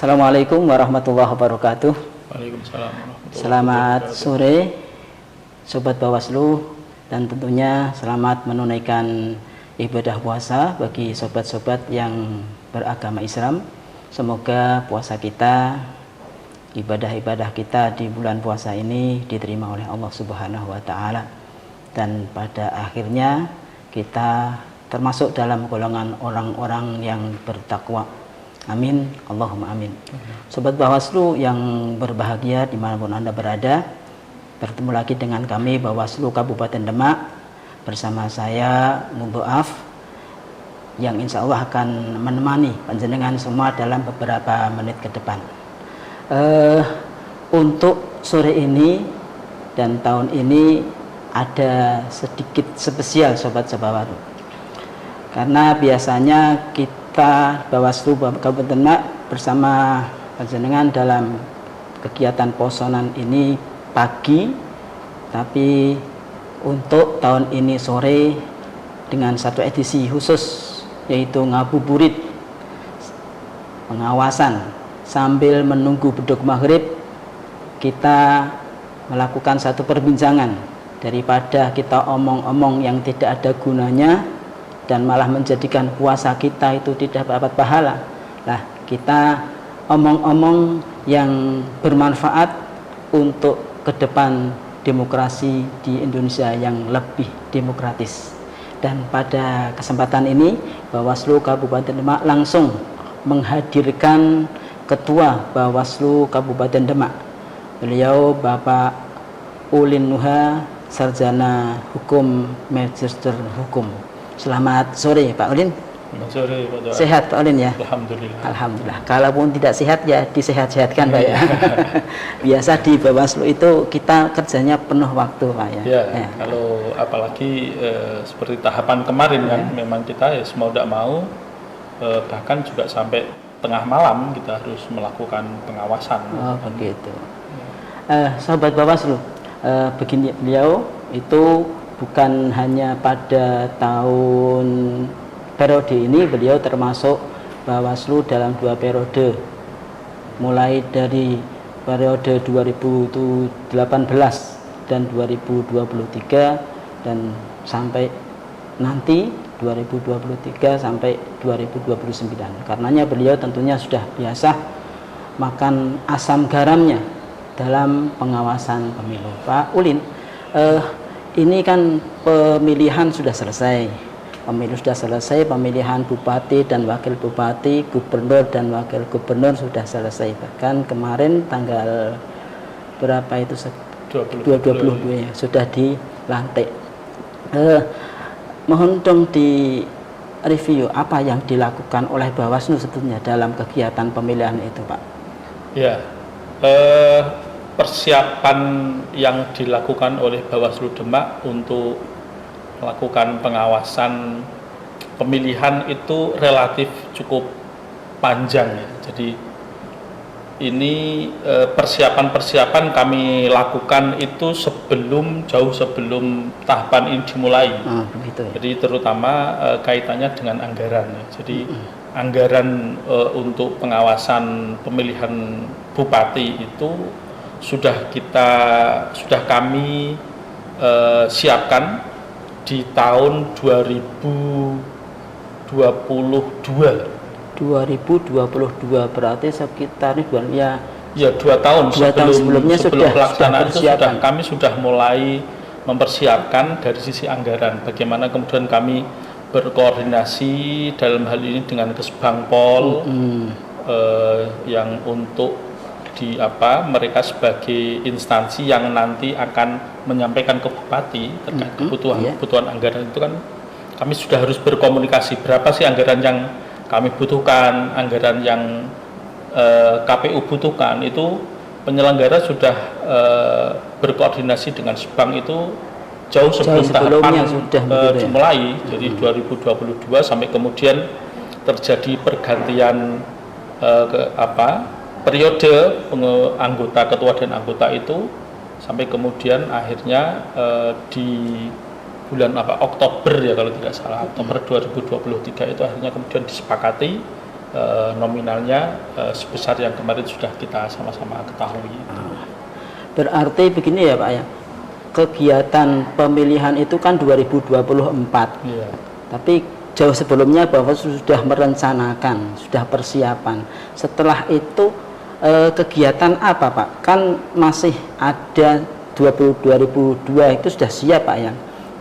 Assalamualaikum warahmatullahi wabarakatuh. Waalaikumsalam warahmatullahi Selamat wabarakatuh. sore Sobat Bawaslu, dan tentunya selamat menunaikan ibadah puasa bagi sobat-sobat yang beragama Islam. Semoga puasa kita, ibadah-ibadah kita di bulan puasa ini diterima oleh Allah Subhanahu wa Ta'ala, dan pada akhirnya kita termasuk dalam golongan orang-orang yang bertakwa. Amin, Allahumma amin. Sobat Bawaslu yang berbahagia dimanapun Anda berada, bertemu lagi dengan kami Bawaslu Kabupaten Demak bersama saya Mudhoaf, yang insya Allah akan menemani panjenengan semua dalam beberapa menit ke depan. Untuk sore ini dan tahun ini ada sedikit spesial Sobat Bawaslu, karena biasanya kita Bawaslu Kabupaten Demak bersama panjenengan dalam kegiatan posonan ini pagi, tapi untuk tahun ini sore dengan satu edisi khusus, yaitu ngabuburit pengawasan sambil menunggu beduk maghrib. Kita melakukan satu perbincangan, daripada kita omong-omong yang tidak ada gunanya dan malah menjadikan puasa kita itu tidak dapat pahala. Lah, kita omong-omong yang bermanfaat untuk ke depan demokrasi di Indonesia yang lebih demokratis. Dan pada kesempatan ini Bawaslu Kabupaten Demak langsung menghadirkan Ketua Bawaslu Kabupaten Demak. Beliau Bapak Ulin Nuha, Sarjana Hukum, Magister Hukum. Selamat sore Pak Ulin. Selamat sore Pak Doa. Sehat Pak Ulin ya? Alhamdulillah. Alhamdulillah. Kalaupun tidak sehat ya disehat-sehatkan Pak ya. Biasa di Bawaslu itu kita kerjanya penuh waktu Pak ya. Ya. Kalau apalagi seperti tahapan kemarin kan, memang kita ya mau tidak mau, bahkan juga sampai tengah malam kita harus melakukan pengawasan. Oh begitu. Sahabat Bawaslu, begini, beliau itu bukan hanya pada tahun periode ini, beliau termasuk Bawaslu dalam 2 periode, mulai dari periode 2018 dan 2023 dan sampai nanti 2023 sampai 2029. Karenanya beliau tentunya sudah biasa makan asam garamnya dalam pengawasan pemilu. Pak Ulin, ini kan pemilihan sudah selesai, pemilu sudah selesai, pemilihan bupati dan wakil bupati, gubernur dan wakil gubernur sudah selesai. Bahkan kemarin tanggal berapa itu? 22 ya, sudah dilantik. Mohon dong di review apa yang dilakukan oleh Bawaslu sebetulnya dalam kegiatan pemilihan itu Pak. Ya, persiapan yang dilakukan oleh Bawaslu Demak untuk melakukan pengawasan pemilihan itu relatif cukup panjang ya. Jadi ini persiapan-persiapan kami lakukan itu jauh sebelum tahapan ini dimulai. Begitu ya. Jadi terutama kaitannya dengan anggaran ya. Jadi anggaran untuk pengawasan pemilihan bupati itu sudah kami siapkan di tahun 2022 berarti sekitar ya 2 tahun sebelumnya sebelum pelaksanaan itu sudah kami sudah mulai mempersiapkan dari sisi anggaran, bagaimana kemudian kami berkoordinasi dalam hal ini dengan Kesbangpol yang untuk mereka sebagai instansi yang nanti akan menyampaikan ke bupati terkait kebutuhan anggaran itu kan kami sudah harus berkomunikasi berapa sih anggaran yang kami butuhkan, anggaran yang KPU butuhkan. Itu penyelenggara sudah berkoordinasi dengan Sbang itu jauh sebelum tahapan dimulai. Jadi 2022 sampai kemudian terjadi pergantian periode anggota, ketua dan anggota itu, sampai kemudian akhirnya di bulan Oktober ya kalau tidak salah, Oktober 2023 itu akhirnya kemudian disepakati nominalnya sebesar yang kemarin sudah kita sama-sama ketahui. Berarti begini ya Pak ya, kegiatan pemilihan itu kan 2024, Iya. tapi jauh sebelumnya bahwa sudah merencanakan, sudah persiapan. Setelah itu kegiatan apa Pak? Kan masih ada 2002 itu sudah siap Pak ya.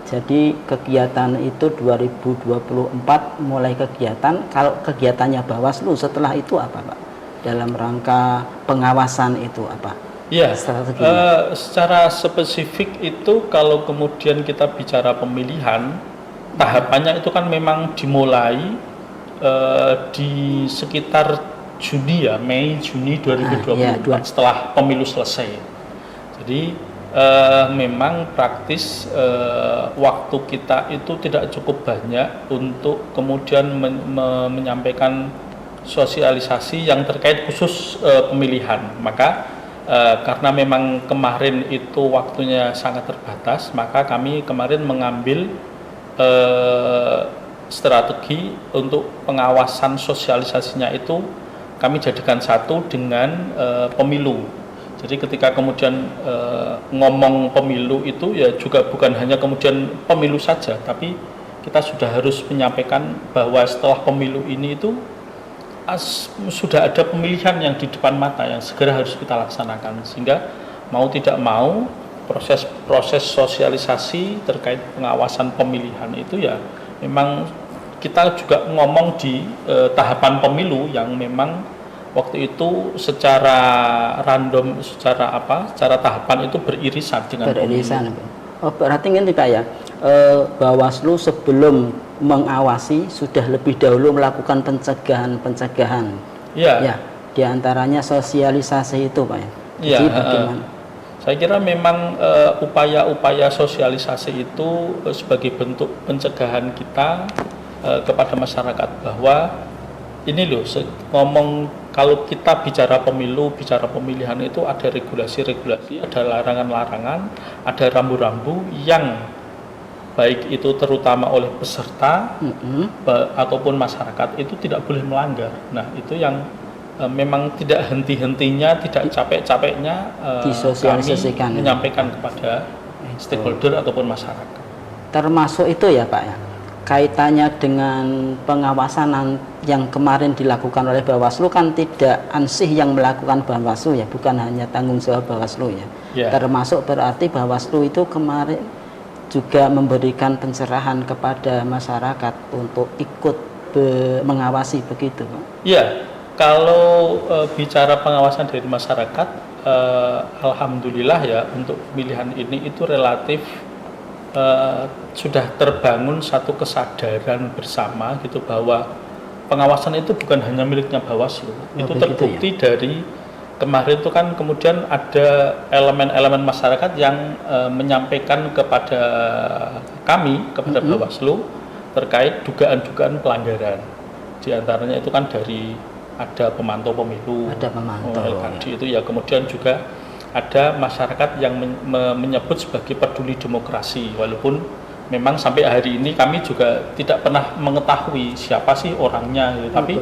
Jadi kegiatan itu 2024 mulai kegiatan. Kalau kegiatannya Bawaslu setelah itu apa Pak? Dalam rangka pengawasan itu apa? Iya, Strateginya? secara spesifik itu kalau kemudian kita bicara pemilihan, tahapannya itu kan memang dimulai di sekitar Juni ya, Mei Juni 2024 setelah pemilu selesai. Jadi memang praktis waktu kita itu tidak cukup banyak untuk kemudian menyampaikan sosialisasi yang terkait khusus pemilihan. Maka karena memang kemarin itu waktunya sangat terbatas, maka kami kemarin mengambil strategi untuk pengawasan sosialisasinya itu kami jadikan satu dengan pemilu. Jadi ketika kemudian ngomong pemilu itu ya juga bukan hanya kemudian pemilu saja, tapi kita sudah harus menyampaikan bahwa setelah pemilu ini itu sudah ada pemilihan yang di depan mata yang segera harus kita laksanakan, sehingga mau tidak mau proses sosialisasi terkait pengawasan pemilihan itu ya memang kita juga ngomong di tahapan pemilu yang memang waktu itu secara random, secara tahapan itu beririsan dengan Beririsan. pemilu. Oh, berarti ini Pak ya, Bawaslu sebelum mengawasi sudah lebih dahulu melakukan pencegahan. Ya. Ya, diantaranya sosialisasi itu Pak ya. Ya, Jadi bagaimana? saya kira memang upaya-upaya sosialisasi itu sebagai bentuk pencegahan kita kepada masyarakat bahwa ini loh, ngomong kalau kita bicara pemilu, bicara pemilihan itu ada regulasi-regulasi, ada larangan-larangan, ada rambu-rambu yang baik itu terutama oleh peserta ataupun masyarakat itu tidak boleh melanggar. Nah, itu yang memang tidak henti-hentinya, tidak capek-capeknya Disosialisasikan. kami menyampaikan kepada stakeholder ataupun masyarakat. Termasuk itu ya Pak ya, kaitannya dengan pengawasan yang kemarin dilakukan oleh Bawaslu kan tidak ansih yang melakukan Bawaslu ya, bukan hanya tanggung jawab Bawaslu ya. Ya. Termasuk berarti Bawaslu itu kemarin juga memberikan pencerahan kepada masyarakat untuk ikut mengawasi begitu Pak. Ya, kalau bicara pengawasan dari masyarakat, alhamdulillah ya untuk pemilihan ini itu relatif sudah terbangun satu kesadaran bersama gitu bahwa pengawasan itu bukan hanya miliknya Bawaslu. Itu terbukti ya? Dari kemarin itu kan kemudian ada elemen-elemen masyarakat yang menyampaikan kepada kami, kepada Bawaslu terkait dugaan-dugaan pelanggaran. Di antaranya itu kan dari ada pemantau pemilu, ada pemantau LKD itu ya, kemudian juga ada masyarakat yang menyebut sebagai peduli demokrasi, walaupun memang sampai hari ini kami juga tidak pernah mengetahui siapa sih orangnya gitu. Tapi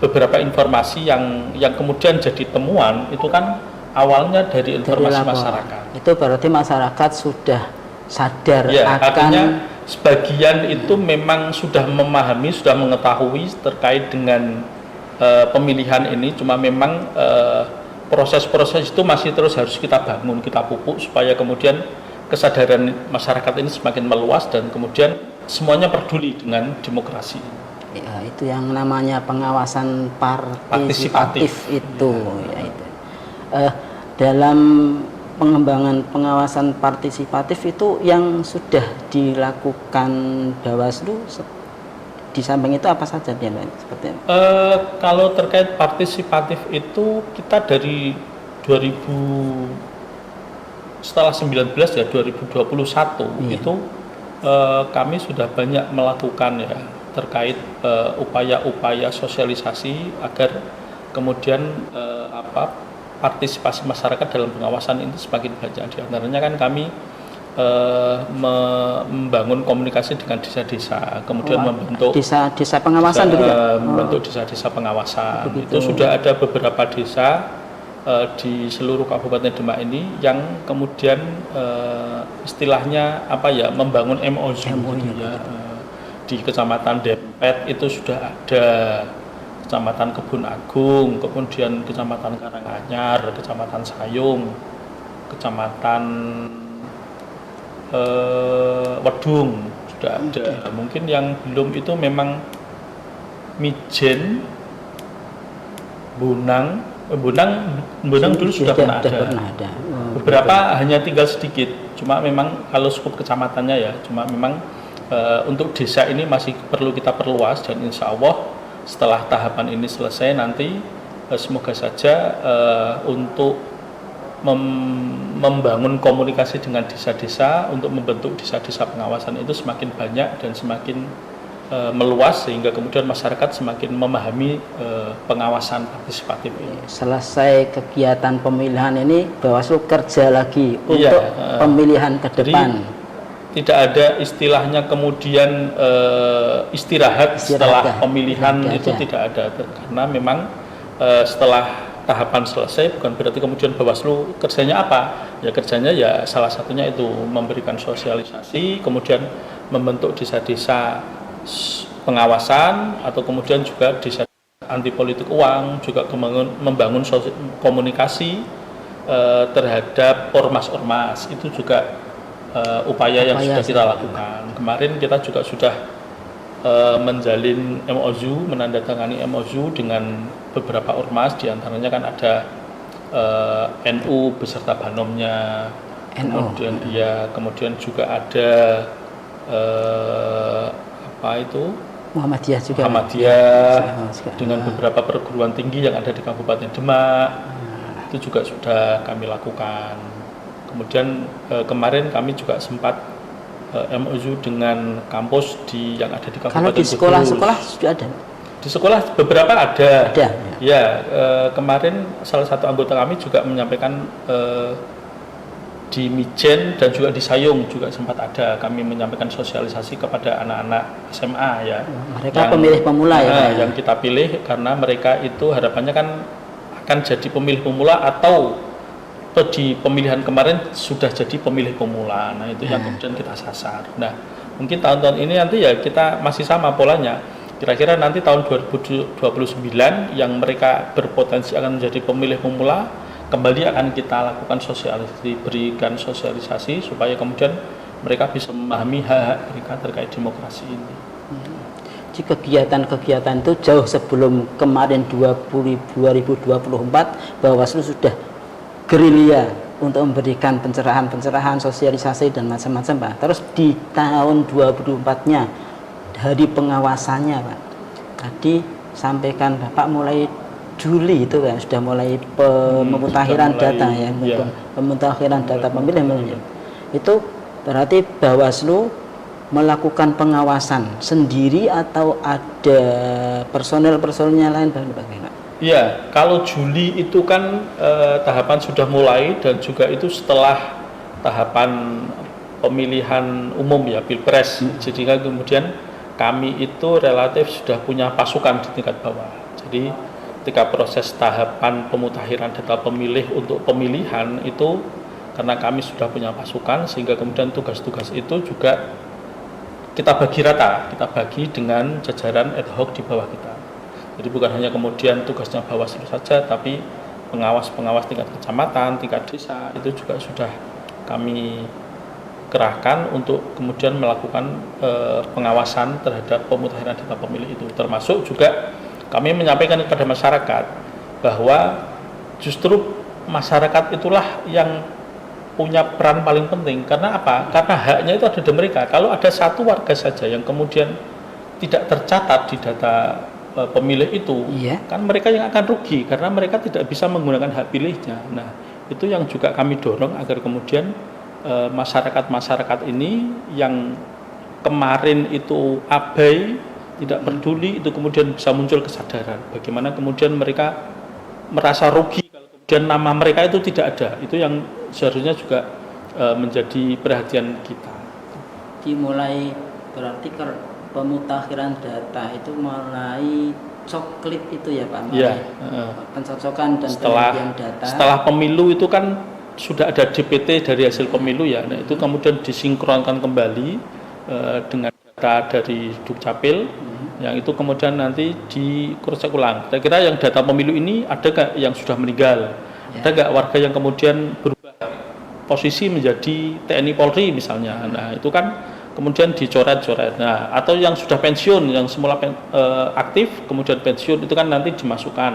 beberapa informasi yang kemudian jadi temuan itu kan awalnya dari informasi masyarakat. Itu berarti masyarakat sudah sadar ya, akan, artinya sebagian itu memang sudah memahami, sudah mengetahui terkait dengan pemilihan ini, cuma memang proses-proses itu masih terus harus kita bangun, kita pupuk supaya kemudian kesadaran masyarakat ini semakin meluas dan kemudian semuanya peduli dengan demokrasi. Ya, itu yang namanya pengawasan partisipatif itu. Ya, itu. Dalam pengembangan pengawasan partisipatif itu yang sudah dilakukan Bawaslu, di samping itu apa saja dia seperti itu? Kalau terkait partisipatif itu kita dari 2019 ya 2021 itu kami sudah banyak melakukan ya terkait upaya-upaya sosialisasi agar kemudian partisipasi masyarakat dalam pengawasan itu semakin banyak. Di antaranya kan kami membangun komunikasi dengan desa-desa, kemudian membentuk desa pengawasan begitu ya? membentuk desa-desa pengawasan. Begitu. Itu sudah ada beberapa desa di seluruh Kabupaten Demak ini yang kemudian istilahnya apa ya, membangun MOU gitu ya. Di Kecamatan Dempet itu sudah ada, Kecamatan Kebun Agung, kemudian Kecamatan Karanganyar, Kecamatan Sayung, Kecamatan Wedung sudah ada. Mungkin yang belum itu memang Mijen, Bonang dulu sudah pernah ada. Beberapa hanya tinggal sedikit. Cuma memang kalau skup kecamatannya ya, cuma memang untuk desa ini masih perlu kita perluas, dan insya Allah setelah tahapan ini selesai nanti semoga saja untuk membangun komunikasi dengan desa-desa untuk membentuk desa-desa pengawasan itu semakin banyak dan semakin meluas, sehingga kemudian masyarakat semakin memahami pengawasan partisipatif ini. Selesai kegiatan pemilihan ini, Bawaslu kerja lagi untuk pemilihan ke depan. Tidak ada istilahnya kemudian istirahat setelah pemilihan, itu tidak ada, karena memang setelah tahapan selesai bukan berarti kemudian Bawaslu kerjanya apa? Ya kerjanya ya salah satunya itu memberikan sosialisasi, kemudian membentuk desa-desa pengawasan, atau kemudian juga desa anti politik uang, juga membangun komunikasi terhadap ormas-ormas. Itu juga upaya yang sudah kita lakukan. Kemarin kita juga sudah menjalin MOU, menandatangani MOU dengan beberapa ormas, diantaranya kan ada NU beserta Banomnya, kemudian juga ada Muhammadiyah juga, dengan beberapa perguruan tinggi yang ada di Kabupaten Demak. Itu juga sudah kami lakukan. Kemudian kemarin kami juga sempat MOU dengan kampus yang ada di Kabupaten Kalau di sekolah-sekolah sudah ada? Di sekolah beberapa ada. Ya. Kemarin salah satu anggota kami juga menyampaikan di Mijen dan juga di Sayung juga sempat ada. Kami menyampaikan sosialisasi kepada anak-anak SMA ya. Mereka pemilih pemula ya. Yang kita pilih karena mereka itu harapannya kan akan jadi pemilih pemula, atau di pemilihan kemarin sudah jadi pemilih pemula. Nah itu yang kemudian kita sasar. Nah mungkin tahun-tahun ini nanti ya kita masih sama polanya. Kira-kira nanti tahun 2029 yang mereka berpotensi akan menjadi pemilih pemula, kembali akan kita lakukan sosialisasi, berikan sosialisasi supaya kemudian mereka bisa memahami hak-hak mereka terkait demokrasi ini. Jadi kegiatan-kegiatan itu jauh sebelum kemarin 2024 Bawaslu sudah gerilya untuk memberikan pencerahan, sosialisasi dan macam-macam, Pak. Terus di tahun 2024-nya hari pengawasannya, Pak. Tadi sampaikan Bapak mulai Juli itu kan sudah mulai pemutahiran data ya, pemutahiran data pemilih. Itu berarti Bawaslu melakukan pengawasan sendiri atau ada personel-personelnya lain, Pak? Iya, kalau Juli itu kan tahapan sudah mulai, dan juga itu setelah tahapan pemilihan umum ya, Pilpres. Jadi kan kemudian kami itu relatif sudah punya pasukan di tingkat bawah. Jadi ketika proses tahapan pemutahiran data pemilih untuk pemilihan itu, karena kami sudah punya pasukan, sehingga kemudian tugas-tugas itu juga kita bagi rata, kita bagi dengan jajaran ad hoc di bawah kita. Jadi bukan hanya kemudian tugasnya Bawaslu saja, tapi pengawas-pengawas tingkat kecamatan, tingkat desa itu juga sudah kami kerahkan untuk kemudian melakukan pengawasan terhadap pemutahiran data pemilih itu. Termasuk juga kami menyampaikan kepada masyarakat bahwa justru masyarakat itulah yang punya peran paling penting. Karena apa? Karena haknya itu ada di mereka. Kalau ada satu warga saja yang kemudian tidak tercatat di data pemilih itu, kan mereka yang akan rugi karena mereka tidak bisa menggunakan hak pilihnya. Nah, itu yang juga kami dorong agar kemudian masyarakat ini yang kemarin itu abai, tidak peduli, itu kemudian bisa muncul kesadaran bagaimana kemudian mereka merasa rugi kalau kemudian nama mereka itu tidak ada. Itu yang seharusnya juga menjadi perhatian kita. Dimulai berarti pemutakhiran data itu mulai coklit itu ya Pak, mulai pencocokan dan penelitian data. Setelah pemilu itu kan sudah ada DPT dari hasil pemilu ya, nah itu kemudian disinkronkan kembali dengan data dari Dukcapil, yang itu kemudian nanti dicek ulang. Kira-kira yang data pemilu ini ada nggak yang sudah meninggal, ada nggak warga yang kemudian berubah posisi menjadi TNI Polri misalnya, nah itu kan kemudian dicoret-coret. Nah, atau yang sudah pensiun, yang semula aktif kemudian pensiun, itu kan nanti dimasukkan.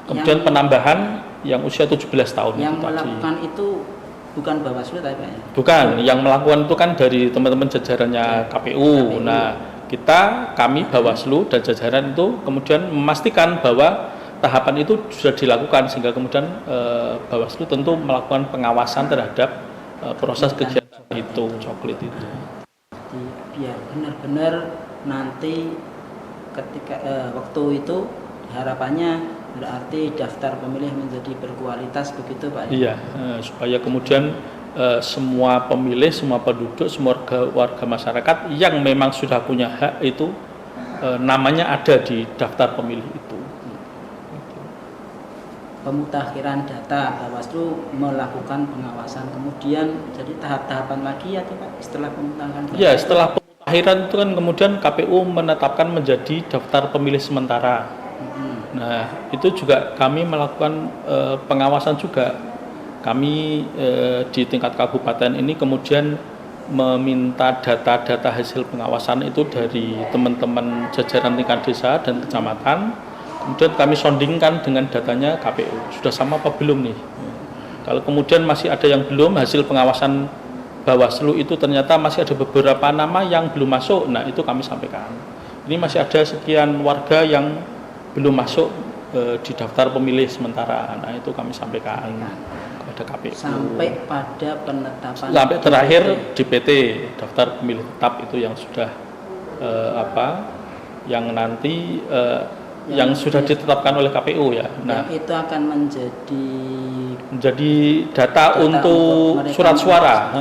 Kemudian penambahan yang usia 17 tahun. Yang melakukan itu bukan Bawaslu tapi ya? Bukan, yang melakukan itu kan dari teman-teman jajarannya KPU. Nah, kami Bawaslu dan jajaran itu kemudian memastikan bahwa tahapan itu sudah dilakukan, sehingga kemudian Bawaslu tentu melakukan pengawasan terhadap proses kegiatan itu, coklit itu. Jadi biar benar-benar nanti ketika waktu itu harapannya berarti daftar pemilih menjadi berkualitas begitu Pak? Iya, supaya kemudian semua pemilih, semua penduduk, semua warga masyarakat yang memang sudah punya hak itu namanya ada di daftar pemilih itu. Pemutakhiran data, Bawaslu melakukan pengawasan, kemudian jadi tahap-tahapan lagi ya Pak setelah pemutakhiran data? Ya, setelah pemutakhiran itu kan kemudian KPU menetapkan menjadi daftar pemilih sementara. Nah, itu juga kami melakukan pengawasan juga. Kami di tingkat kabupaten ini kemudian meminta data-data hasil pengawasan itu dari teman-teman jajaran tingkat desa dan kecamatan. Kemudian kami sondingkan dengan datanya KPU. Sudah sama apa belum nih? Kalau kemudian masih ada yang belum, hasil pengawasan Bawaslu itu ternyata masih ada beberapa nama yang belum masuk. Nah, itu kami sampaikan. Ini masih ada sekian warga yang belum masuk di daftar pemilih sementara. Nah, itu kami sampaikan kepada KPU. Sampai pada penetapan. Sampai terakhir DPT, daftar pemilih tetap itu yang sudah yang nanti yang sudah ditetapkan oleh KPU ya. Nah, yang itu akan menjadi data untuk surat suara.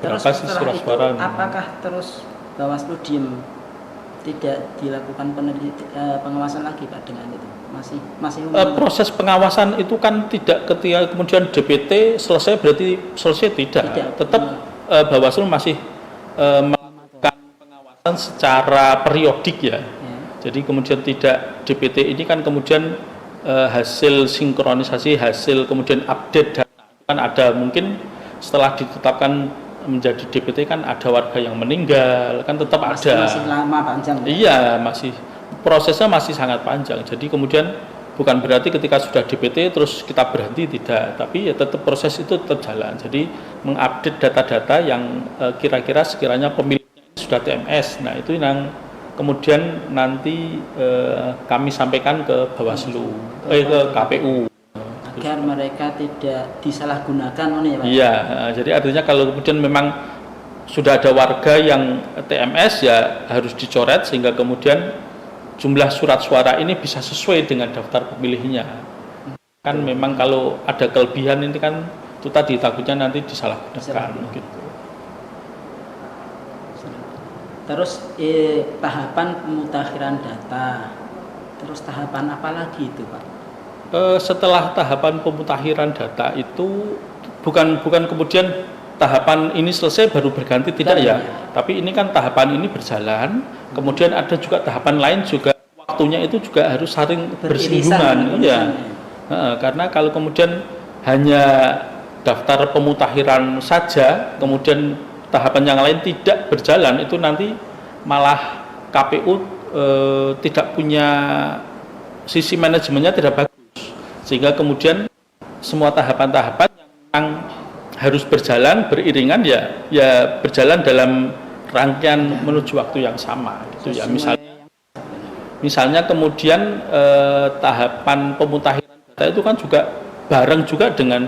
Terus setelah itu apakah terus Bawaslu diem, tidak dilakukan pengawasan lagi Pak dengan itu? Masih proses pengawasan itu kan tidak ketika kemudian DPT selesai berarti selesai, tidak. Tetap Bawaslu masih melakukan pengawasan secara periodik ya. Jadi kemudian tidak, DPT ini kan kemudian hasil sinkronisasi, hasil kemudian update data kan ada, mungkin setelah ditetapkan menjadi DPT kan ada warga yang meninggal, kan tetap ada. Masih lama panjang. Iya, prosesnya masih sangat panjang. Jadi kemudian bukan berarti ketika sudah DPT terus kita berhenti, tidak, tapi ya tetap proses itu tetap jalan. Jadi mengupdate data-data yang kira-kira sekiranya pemiliknya sudah TMS. Nah, itu yang kemudian nanti kami sampaikan ke Bawaslu, ke KPU. Agar mereka tidak disalahgunakan, ya Pak? Iya, jadi artinya kalau kemudian memang sudah ada warga yang TMS ya harus dicoret sehingga kemudian jumlah surat suara ini bisa sesuai dengan daftar pemilihnya. Kan memang kalau ada kelebihan ini kan itu tadi takutnya nanti disalahgunakan gitu. Terus tahapan pemutakhiran data, terus tahapan apa lagi itu Pak? Setelah tahapan pemutakhiran data itu bukan kemudian tahapan ini selesai baru berganti, tidak ya. Tapi ini kan tahapan ini berjalan, kemudian ada juga tahapan lain juga, waktunya itu juga harus saling bersinggungan. Ya. Karena kalau kemudian hanya daftar pemutakhiran saja, kemudian tahapan yang lain tidak berjalan, itu nanti malah KPU tidak punya sisi manajemennya tidak bagus. Sehingga kemudian semua tahapan-tahapan yang harus berjalan beriringan ya berjalan dalam rangkaian menuju waktu yang sama gitu ya. Misalnya kemudian tahapan pemutakhiran data itu kan juga bareng juga dengan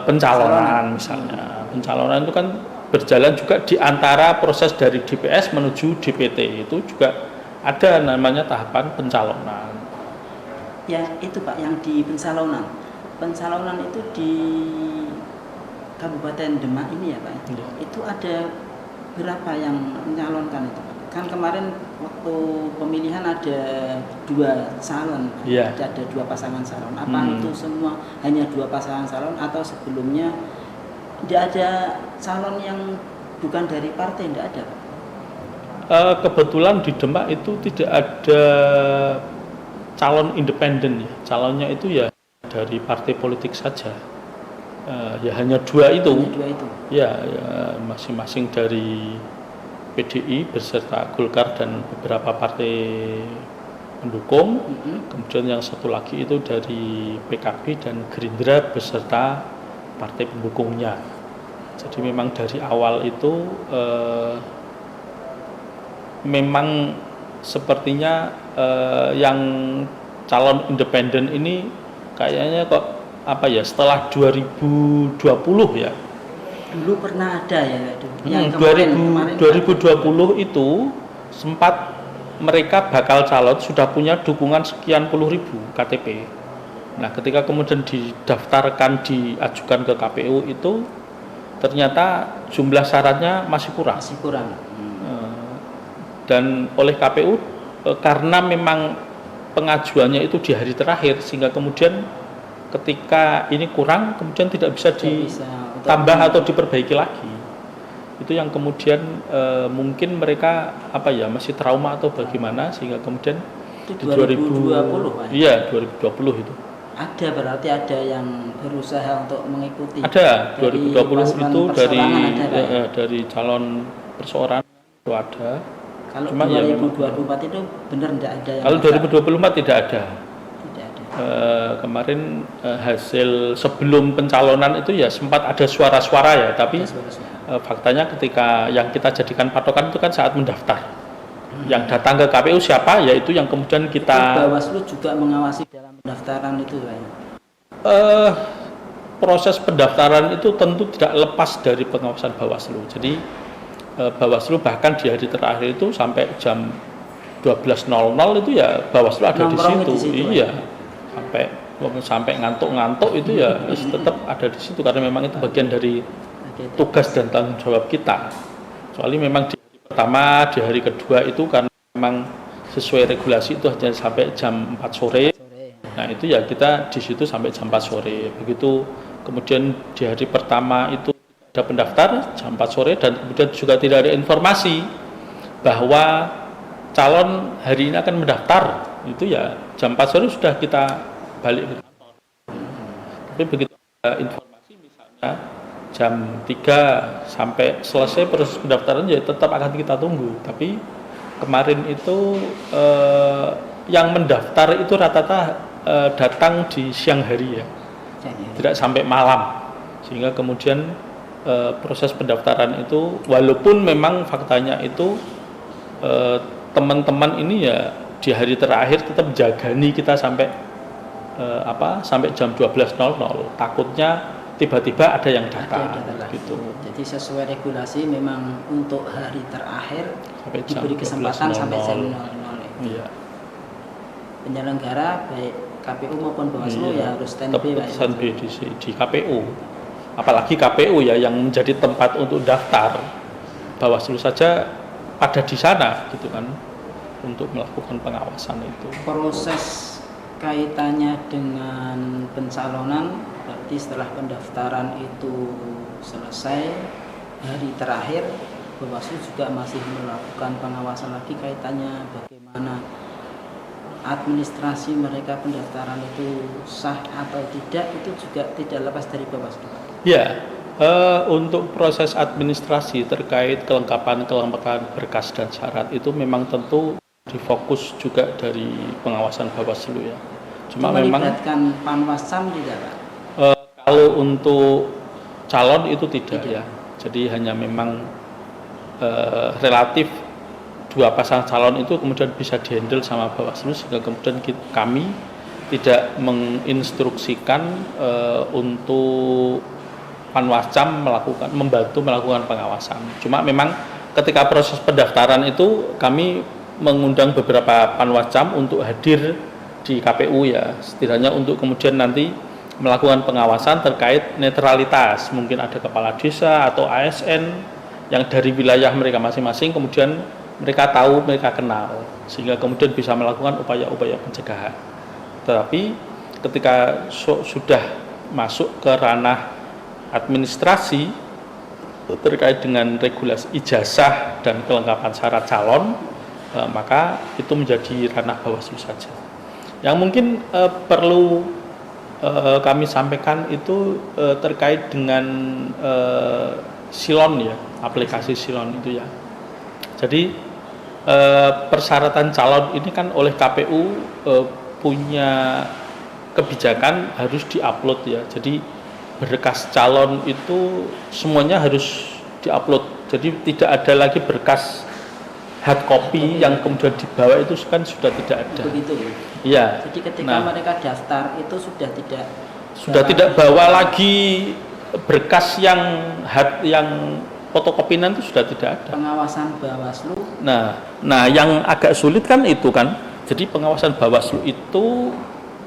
pencalonan misalnya. Pencalonan itu kan berjalan juga di antara proses dari DPS menuju DPT, itu juga ada namanya tahapan pencalonan. Ya itu Pak, yang di pencalonan itu Kabupaten Demak ini ya Pak, Iya. itu ada berapa yang mencalonkan itu Pak? Kan kemarin waktu pemilihan ada 2 calon, Pak. Iya. Ada 2 pasangan calon. Apa itu semua hanya 2 pasangan calon atau sebelumnya tidak ada calon yang bukan dari partai, tidak ada Pak? Kebetulan di Demak itu tidak ada calon independen ya. Calonnya itu ya dari partai politik saja. Ya hanya 2 itu. Hanya 2 itu. Ya, masing-masing dari PDI beserta Golkar dan beberapa partai pendukung. Kemudian yang satu lagi itu dari PKB dan Gerindra beserta partai pendukungnya. Jadi memang dari awal itu memang sepertinya yang calon independen ini kayaknya kok apa ya, setelah 2020 ya. Dulu pernah ada ya itu. Yang 2020 itu sempat mereka bakal calon sudah punya dukungan sekian puluh ribu KTP. Nah, ketika kemudian didaftarkan, diajukan ke KPU itu ternyata jumlah syaratnya masih kurang. Masih kurang. Dan oleh KPU karena memang pengajuannya itu di hari terakhir, sehingga kemudian ketika ini kurang kemudian tidak bisa ditambah atau diperbaiki lagi. Itu yang kemudian mungkin mereka apa ya, masih trauma atau bagaimana, sehingga kemudian itu 2020 Pak. Iya, 2020 itu. Ada, berarti ada yang berusaha untuk mengikuti. Ada, 2020 itu ada, dari calon perseorangan itu ada. Kalau Cuma 2024 itu benar tidak ada yang. Kalau 2024 tidak ada. Tidak ada. Kemarin hasil sebelum pencalonan itu ya sempat ada suara-suara ya, tapi faktanya ketika yang kita jadikan patokan itu kan saat mendaftar. Yang datang ke KPU siapa, yaitu yang kemudian kita. Bawaslu juga mengawasi dalam pendaftaran itu Pak. Proses pendaftaran itu tentu tidak lepas dari pengawasan Bawaslu. Jadi Bawaslu bahkan di hari terakhir itu sampai jam 12.00 itu ya Bawaslu ada di situ. Iya. Sampai ngantuk-ngantuk itu ya tetap ada di situ, karena memang itu bagian dari tugas dan tanggung jawab kita. Soalnya memang di hari pertama, di hari kedua itu karena memang sesuai regulasi itu hanya sampai jam 4 sore. Nah, itu ya kita di situ sampai jam 4 sore. Begitu kemudian di hari pertama itu ada pendaftar jam 4 sore, dan kemudian juga tidak ada informasi bahwa calon hari ini akan mendaftar. Itu ya jam 4 sore sudah kita balik ke kantor. Tapi begitu ada informasi misalnya jam 3 sampai selesai proses pendaftaran, ya tetap akan kita tunggu. Tapi kemarin itu yang mendaftar itu rata-rata datang di siang hari ya, tidak sampai malam, sehingga kemudian proses pendaftaran itu walaupun memang faktanya itu teman-teman ini ya di hari terakhir tetap jagani kita sampai sampai jam 12.00, takutnya tiba-tiba ada yang datang gitu. Jadi sesuai regulasi memang untuk hari terakhir sampai diberi kesempatan sampai jam 00. Iya. Penyelenggara baik KPU maupun Bawaslu ya harus standby di KPU. Apalagi KPU ya yang menjadi tempat untuk daftar, Bawaslu saja ada di sana gitu kan untuk melakukan pengawasan itu. Proses kaitannya dengan pencalonan berarti setelah pendaftaran itu selesai, hari terakhir Bawaslu juga masih melakukan pengawasan lagi kaitannya bagaimana administrasi mereka pendaftaran itu sah atau tidak, itu juga tidak lepas dari Bawaslu. Ya, untuk proses administrasi terkait kelengkapan berkas dan syarat itu memang tentu difokus juga dari pengawasan Bawaslu ya. Cuma memang melibatkan Panwascam tidak Pak? Kalau untuk calon itu tidak ya. Jadi hanya memang relatif 2 pasang calon itu kemudian bisa dihandle sama Bawaslu, sehingga kemudian kami tidak menginstruksikan untuk Panwascam membantu melakukan pengawasan. Cuma memang ketika proses pendaftaran itu kami mengundang beberapa Panwascam untuk hadir di KPU ya, setidaknya untuk kemudian nanti melakukan pengawasan terkait netralitas. Mungkin ada kepala desa atau ASN yang dari wilayah mereka masing-masing, kemudian mereka tahu, mereka kenal, sehingga kemudian bisa melakukan upaya-upaya pencegahan. Tetapi ketika sudah masuk ke ranah administrasi terkait dengan regulasi ijazah dan kelengkapan syarat calon, maka itu menjadi ranah Bawaslu saja. Yang mungkin perlu kami sampaikan itu terkait dengan Silon ya, aplikasi Silon itu ya. Jadi persyaratan calon ini kan oleh KPU punya kebijakan harus diupload ya. Jadi berkas calon itu semuanya harus diupload. Jadi tidak ada lagi berkas hard copy yang kemudian dibawa, itu kan sudah tidak ada. Begitu. Iya. Jadi ketika mereka daftar itu sudah tidak bawa lagi berkas yang fotokopian, itu sudah tidak ada. Pengawasan Bawaslu. Nah, yang agak sulit kan itu kan. Jadi pengawasan Bawaslu itu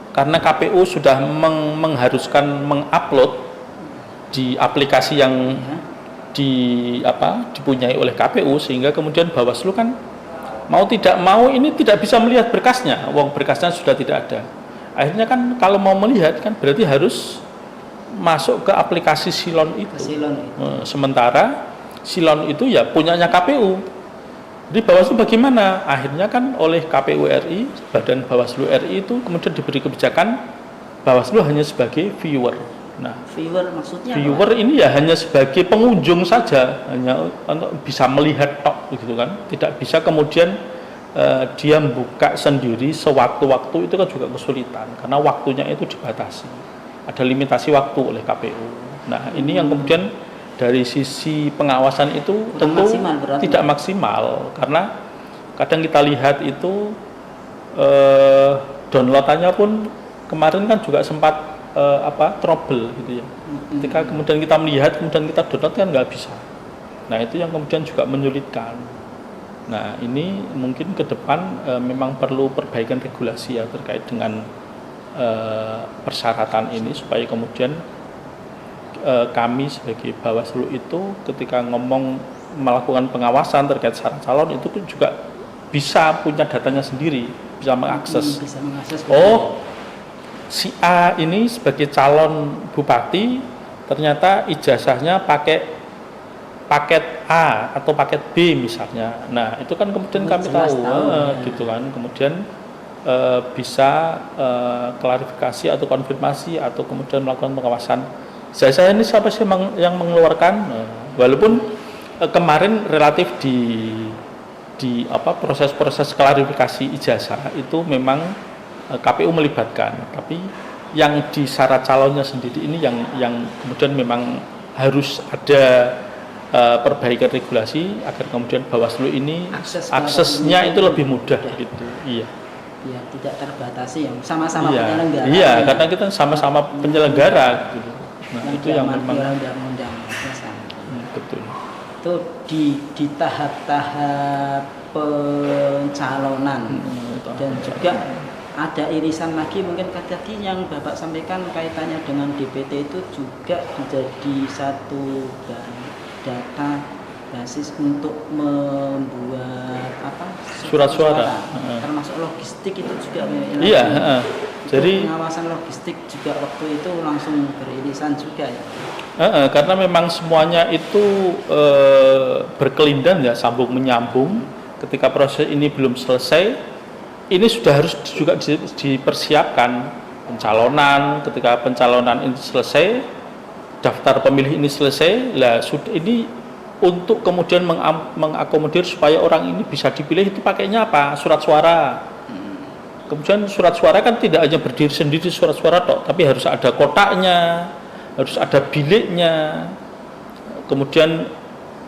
karena KPU sudah mengharuskan mengupload di aplikasi yang dipunyai oleh KPU, sehingga kemudian Bawaslu kan mau tidak mau ini tidak bisa melihat berkasnya, wong berkasnya sudah tidak ada. Akhirnya kan kalau mau melihat kan berarti harus masuk ke aplikasi Silon itu. Sementara Silon itu ya punyanya KPU. Jadi Bawaslu bagaimana? Akhirnya kan oleh KPU RI, Badan Bawaslu RI itu kemudian diberi kebijakan Bawaslu hanya sebagai viewer. Nah, viewer maksudnya viewer apa? Ini ya hanya sebagai pengunjung saja, hanya untuk bisa melihat tok gitu kan. Tidak bisa kemudian dia membuka sendiri sewaktu-waktu, itu kan juga kesulitan karena waktunya itu dibatasi. Ada limitasi waktu oleh KPU. Nah, ini yang kemudian dari sisi pengawasan itu tentu tidak maksimal, karena kadang kita lihat itu downloadannya pun kemarin kan juga sempat trouble gitu ya. Ketika kemudian kita melihat, kemudian kita download kan nggak bisa. Nah, itu yang kemudian juga menyulitkan. Nah, ini mungkin ke depan memang perlu perbaikan regulasi ya terkait dengan persyaratan ini, supaya kemudian kami sebagai Bawaslu itu ketika melakukan pengawasan terkait syarat calon itu juga bisa punya datanya sendiri, bisa mengakses. Si A ini sebagai calon bupati ternyata ijazahnya pakai paket A atau paket B misalnya. Nah, itu kan kemudian kami tahu gitu kan. Kemudian bisa klarifikasi atau konfirmasi atau kemudian melakukan pengawasan. Saya ini siapa sih yang mengeluarkan? Walaupun kemarin relatif di proses-proses klarifikasi ijazah itu memang KPU melibatkan, tapi yang di syarat calonnya sendiri ini yang kemudian memang harus ada perbaikan regulasi agar kemudian Bawaslu ini aksesnya itu lebih mudah gitu. Iya. Ya, tidak terbatasi, yang sama-sama penyelenggara. Iya, karena kita sama-sama penyelenggara gitu. Nah, itu yang memang undang-undang betul. Itu di tahap-tahap pencalonan dan juga ada irisan lagi, mungkin tadi yang Bapak sampaikan kaitannya dengan DPT itu juga menjadi satu data basis untuk membuat surat suara, termasuk logistik itu juga. Iya, jadi pengawasan logistik juga waktu itu langsung beririsan juga ya. Karena memang semuanya itu berkelindan ya, sambung menyambung. Ketika proses ini belum selesai, ini sudah harus juga dipersiapkan pencalonan. Ketika pencalonan ini selesai, daftar pemilih ini selesai, lah sudah ini untuk kemudian mengakomodir supaya orang ini bisa dipilih, itu pakainya apa? Surat suara. Kemudian surat suara kan tidak hanya berdiri sendiri surat suara tok, tapi harus ada kotaknya, harus ada biliknya. Kemudian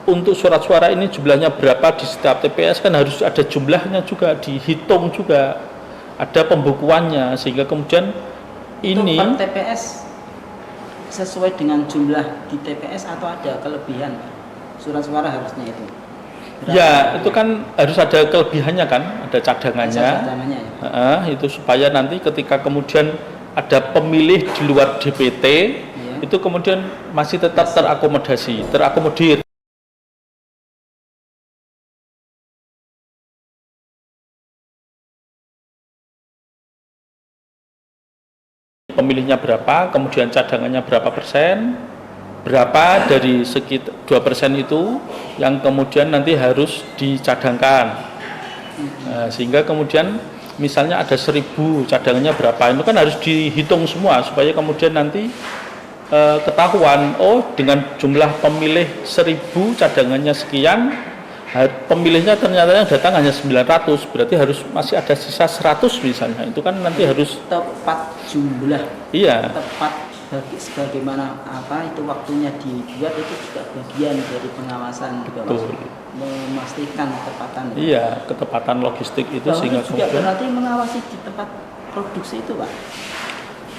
untuk surat suara ini jumlahnya berapa di setiap TPS kan harus ada jumlahnya juga, dihitung juga, ada pembukuannya, sehingga kemudian ini per TPS sesuai dengan jumlah di TPS atau ada kelebihan, Pak? Surat suara harusnya itu. Ya, itu kan harus ada kelebihannya kan, ada cadangannya. Ya? Itu supaya nanti ketika kemudian ada pemilih di luar DPT, Ya. itu kemudian masih tetap terakomodir. Pemilihnya berapa, kemudian cadangannya berapa persen, berapa dari sekitar 2% itu yang kemudian nanti harus dicadangkan. Nah, sehingga kemudian misalnya ada 1.000 cadangannya berapa, itu kan harus dihitung semua supaya kemudian nanti ketahuan, oh dengan jumlah pemilih 1.000 cadangannya sekian, pemilihnya ternyata yang datang hanya 900, berarti harus masih ada sisa 100 misalnya, itu kan nanti harus tepat jumlah, iya, tepat sebagaimana itu waktunya dibuat, itu juga bagian dari pengawasan juga, Mas. betul. Memastikan ketepatan. Iya, ketepatan logistik itu Bahwa sehingga juga kemudian berarti mengawasi di tempat produksi itu, Pak.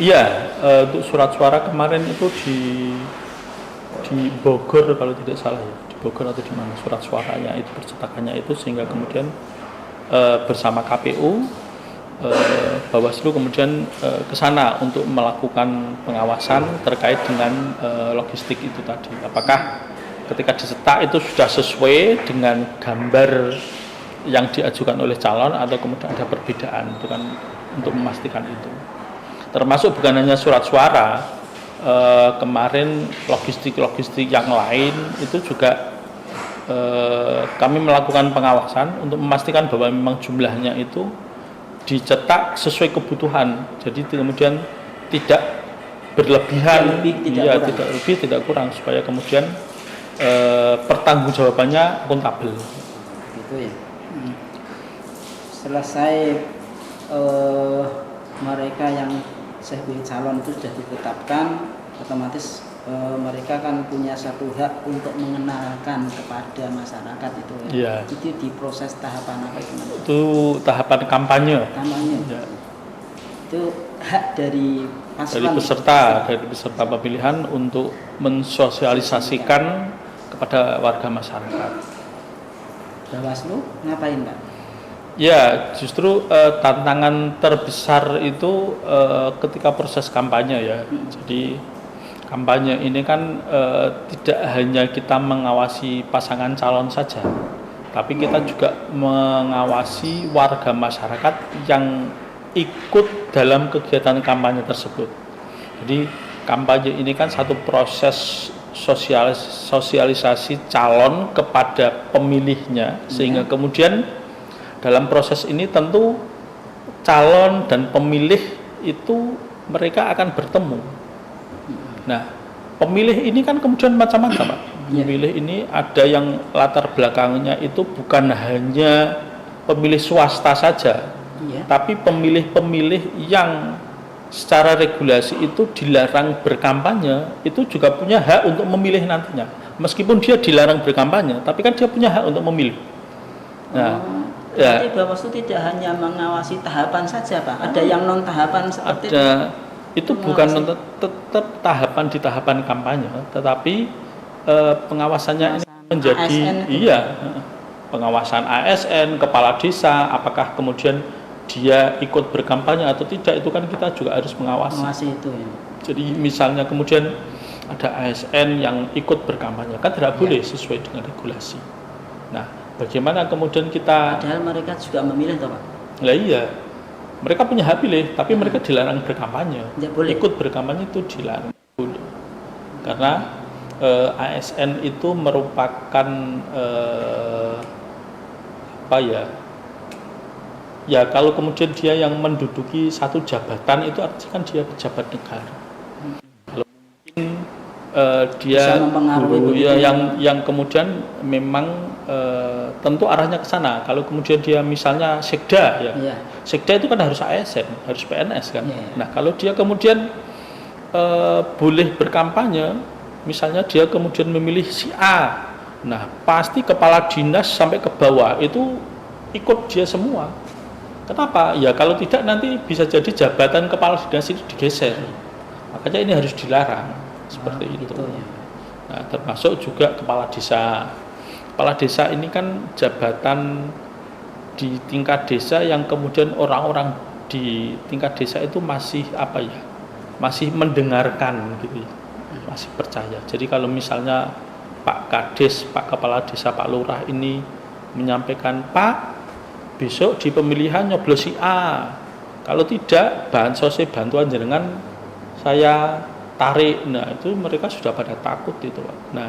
iya, untuk surat suara kemarin itu di Bogor kalau tidak salah ya, di Bogor atau di mana surat suaranya itu percetakannya itu, sehingga kemudian bersama KPU Bawaslu kemudian ke sana untuk melakukan pengawasan terkait dengan logistik itu tadi. Apakah ketika dicetak itu sudah sesuai dengan gambar yang diajukan oleh calon atau kemudian ada perbedaan, itu kan untuk memastikan itu. Termasuk bukan hanya surat suara, kemarin logistik yang lain itu juga kami melakukan pengawasan untuk memastikan bahwa memang jumlahnya itu dicetak sesuai kebutuhan, jadi kemudian tidak berlebihan, tidak lebih tidak kurang, supaya kemudian pertanggungjawabannya akuntabel. Gitu ya. Selesai mereka yang sebagai calon itu sudah ditetapkan, otomatis mereka kan punya satu hak untuk mengenalkan kepada masyarakat itu ya. Iya. Itu di proses tahapan apa itu? Itu tahapan kampanye. Ya. Itu hak dari dari peserta pemilihan untuk mensosialisasikan kepada warga masyarakat. Bawaslu ngapain, Pak? Ya, justru tantangan terbesar itu ketika proses kampanye ya. Jadi kampanye ini kan tidak hanya kita mengawasi pasangan calon saja, tapi kita juga mengawasi warga masyarakat yang ikut dalam kegiatan kampanye tersebut. Jadi kampanye ini kan satu proses sosialisasi calon kepada pemilihnya, sehingga kemudian dalam proses ini tentu calon dan pemilih itu mereka akan bertemu. Nah, pemilih ini kan kemudian macam-macam, Pak. Pemilih ini ada yang latar belakangnya itu bukan hanya pemilih swasta saja, tapi pemilih-pemilih yang secara regulasi itu dilarang berkampanye, itu juga punya hak untuk memilih nantinya. Meskipun dia dilarang berkampanye, tapi kan dia punya hak untuk memilih. Nah, berarti Bawaslu tidak hanya mengawasi tahapan saja, Pak. Ada yang non tahapan seperti itu bukan tetap tahapan di tahapan kampanye, tetapi pengawasannya ini menjadi pengawasan ASN, kepala desa, apakah kemudian dia ikut berkampanye atau tidak, itu kan kita juga harus mengawasi itu ya. Jadi misalnya kemudian ada ASN yang ikut berkampanye, kan tidak boleh sesuai dengan regulasi. Nah, bagaimana kemudian kita, padahal mereka juga memilih toh, Pak? Lah iya, mereka punya hak pilih, tapi mereka dilarang berkampanye. Ikut berkampanye itu dilarang. Karena ASN itu merupakan ya kalau kemudian dia yang menduduki satu jabatan, itu artinya kan dia pejabat negara. Kalau mungkin dia guru ya, yang kemudian memang tentu arahnya ke sana. Kalau kemudian dia misalnya sekda ya, sekda itu kan harus ASN, harus PNS kan. Nah, kalau dia kemudian boleh berkampanye, misalnya dia kemudian memilih si A, nah pasti kepala dinas sampai ke bawah itu ikut dia semua. Kenapa? Ya kalau tidak nanti bisa jadi jabatan kepala dinas itu digeser. Makanya ini harus dilarang seperti itu. Nah, termasuk juga kepala desa. Kepala desa ini kan jabatan di tingkat desa yang kemudian orang-orang di tingkat desa itu masih apa ya, masih mendengarkan gitu ya, masih percaya. Jadi kalau misalnya Pak Kades, Pak Kepala Desa, Pak Lurah ini menyampaikan, Pak besok di pemilihan nyoblos si A, kalau tidak bantuan jenengan saya tarik. Nah itu mereka sudah pada takut itu Pak. Nah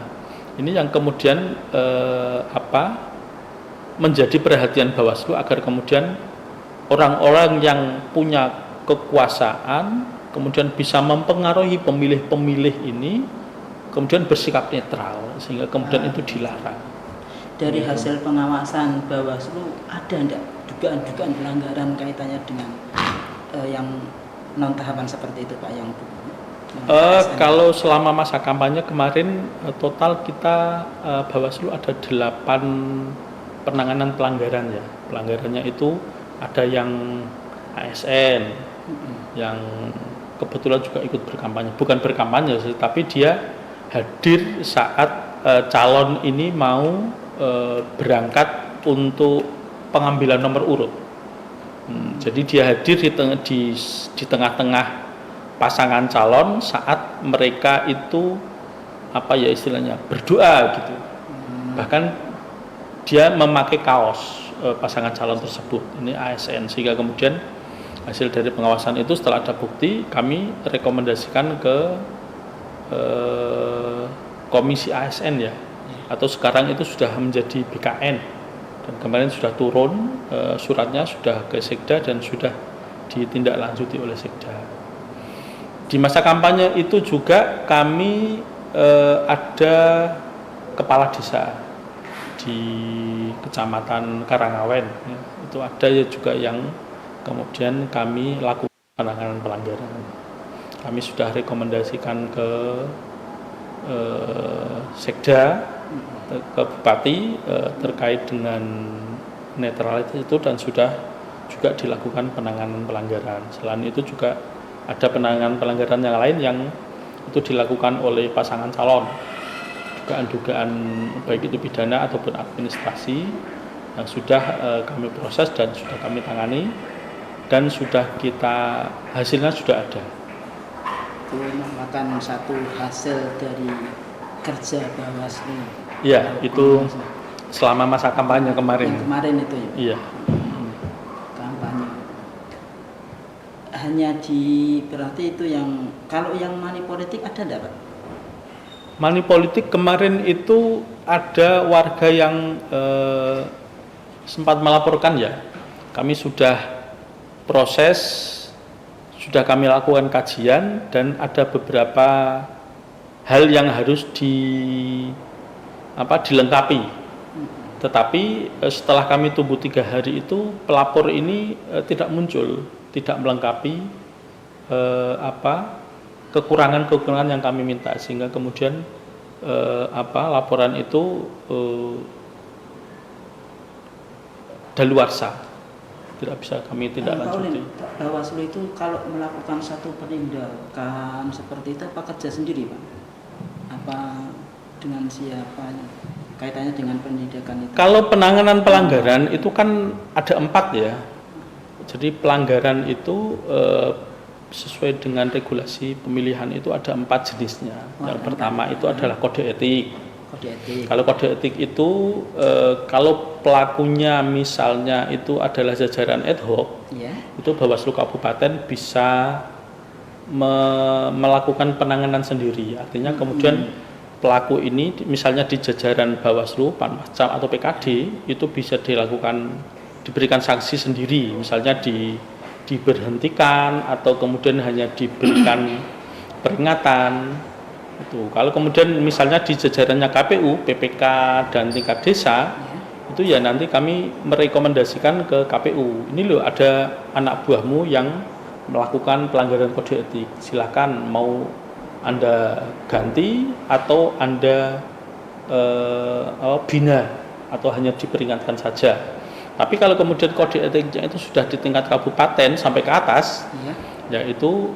ini yang kemudian menjadi perhatian Bawaslu agar kemudian orang-orang yang punya kekuasaan kemudian bisa mempengaruhi pemilih-pemilih ini kemudian bersikap netral sehingga kemudian itu dilarang. Dari hasil pengawasan Bawaslu ada enggak dugaan-dugaan pelanggaran kaitannya dengan yang non tahapan seperti itu Pak yang kalau selama masa kampanye kemarin total kita Bawaslu ada 8 penanganan pelanggaran ya. Pelanggarannya itu ada yang ASN yang kebetulan juga ikut berkampanye, bukan berkampanye tapi dia hadir saat calon ini mau berangkat untuk pengambilan nomor urut. Jadi dia hadir di tengah-tengah pasangan calon saat mereka itu apa ya istilahnya berdoa gitu. Bahkan dia memakai kaos pasangan calon tersebut, ini ASN, sehingga kemudian hasil dari pengawasan itu setelah ada bukti kami rekomendasikan ke komisi ASN ya, atau sekarang itu sudah menjadi BKN dan kemarin sudah turun suratnya sudah ke Sekda dan sudah ditindaklanjuti oleh Sekda. Di masa kampanye itu juga kami ada kepala desa di Kecamatan Karangawen ya. Itu ada ya juga yang kemudian kami lakukan penanganan pelanggaran. Kami sudah rekomendasikan ke Sekda, ke Bupati terkait dengan netralitas itu dan sudah juga dilakukan penanganan pelanggaran. Selain itu juga ada penanganan pelanggaran yang lain yang itu dilakukan oleh pasangan calon. Dugaan-dugaan baik itu pidana ataupun administrasi yang sudah kami proses dan sudah kami tangani dan sudah kita hasilnya sudah ada. Itu merupakan satu hasil dari kerja Bawaslu. Iya, itu selama masa kampanye kemarin. Yang kemarin itu ya. Iya. Kampanye. Hanya berarti itu yang kalau yang money politik ada enggak Pak? Money politik kemarin itu ada warga yang sempat melaporkan ya. Kami sudah proses, sudah kami lakukan kajian dan ada beberapa hal yang harus dilengkapi. Tetapi setelah kami tunggu 3 hari itu pelapor ini tidak muncul, tidak melengkapi kekurangan-kekurangan yang kami minta sehingga kemudian laporan itu daluarsa, tidak bisa kami tidak lanjuti. Bawaslu itu kalau melakukan satu penindakan seperti itu apa kerja sendiri Pak? Apa dengan siapa? Kaitannya dengan penindakan itu? Kalau penanganan pelanggaran itu kan ada 4 ya. Jadi pelanggaran itu sesuai dengan regulasi pemilihan itu ada 4 jenisnya. Yang pertama itu adalah kode etik. Kode etik. Kalau kode etik itu kalau pelakunya misalnya itu adalah jajaran ad hoc, ya. Itu Bawaslu Kabupaten bisa melakukan penanganan sendiri. Artinya kemudian pelaku ini misalnya di jajaran Bawaslu, Panwascam atau PKD itu bisa diberikan sanksi sendiri, misalnya diberhentikan atau kemudian hanya diberikan peringatan itu. Kalau kemudian misalnya di jajarannya KPU, PPK dan tingkat desa itu ya nanti kami merekomendasikan ke KPU, ini loh ada anak buahmu yang melakukan pelanggaran kode etik, silakan mau Anda ganti atau Anda bina atau hanya diperingatkan saja. Tapi kalau kemudian kode etiknya itu sudah di tingkat kabupaten sampai ke atas, yaitu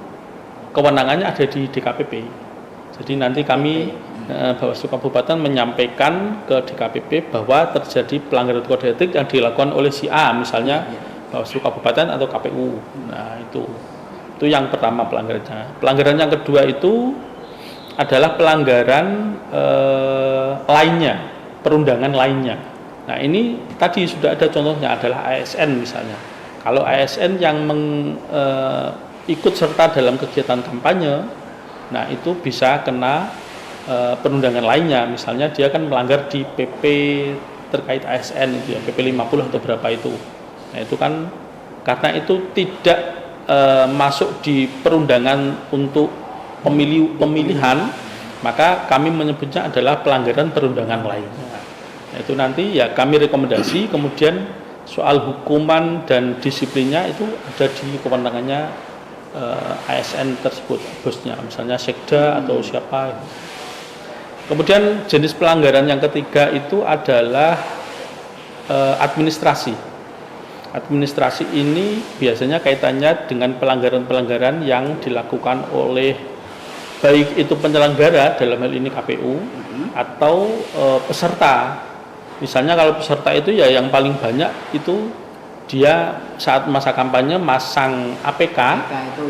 kewenangannya ada di DKPP. Jadi nanti kami Bawaslu Kabupaten menyampaikan ke DKPP bahwa terjadi pelanggaran kode etik yang dilakukan oleh si A, misalnya Bawaslu Kabupaten atau KPU. Nah, itu yang pertama pelanggarannya. Pelanggaran yang kedua itu adalah pelanggaran lainnya, perundangan lainnya. Nah, ini tadi sudah ada contohnya, adalah ASN misalnya. Kalau ASN yang ikut serta dalam kegiatan kampanye, nah itu bisa kena perundangan lainnya. Misalnya dia kan melanggar di PP terkait ASN itu ya, PP 50 atau berapa itu. Nah, itu kan karena itu tidak masuk di perundangan untuk pemilihan, maka kami menyebutnya adalah pelanggaran perundangan lainnya. Nah, itu nanti ya kami rekomendasi, kemudian soal hukuman dan disiplinnya itu ada di kewenangannya ASN tersebut, bosnya, misalnya sekda atau siapa. Kemudian jenis pelanggaran yang ketiga itu adalah administrasi. Administrasi ini biasanya kaitannya dengan pelanggaran-pelanggaran yang dilakukan oleh baik itu penyelenggara, dalam hal ini KPU, atau peserta. Misalnya kalau peserta itu ya yang paling banyak itu dia saat masa kampanye masang APK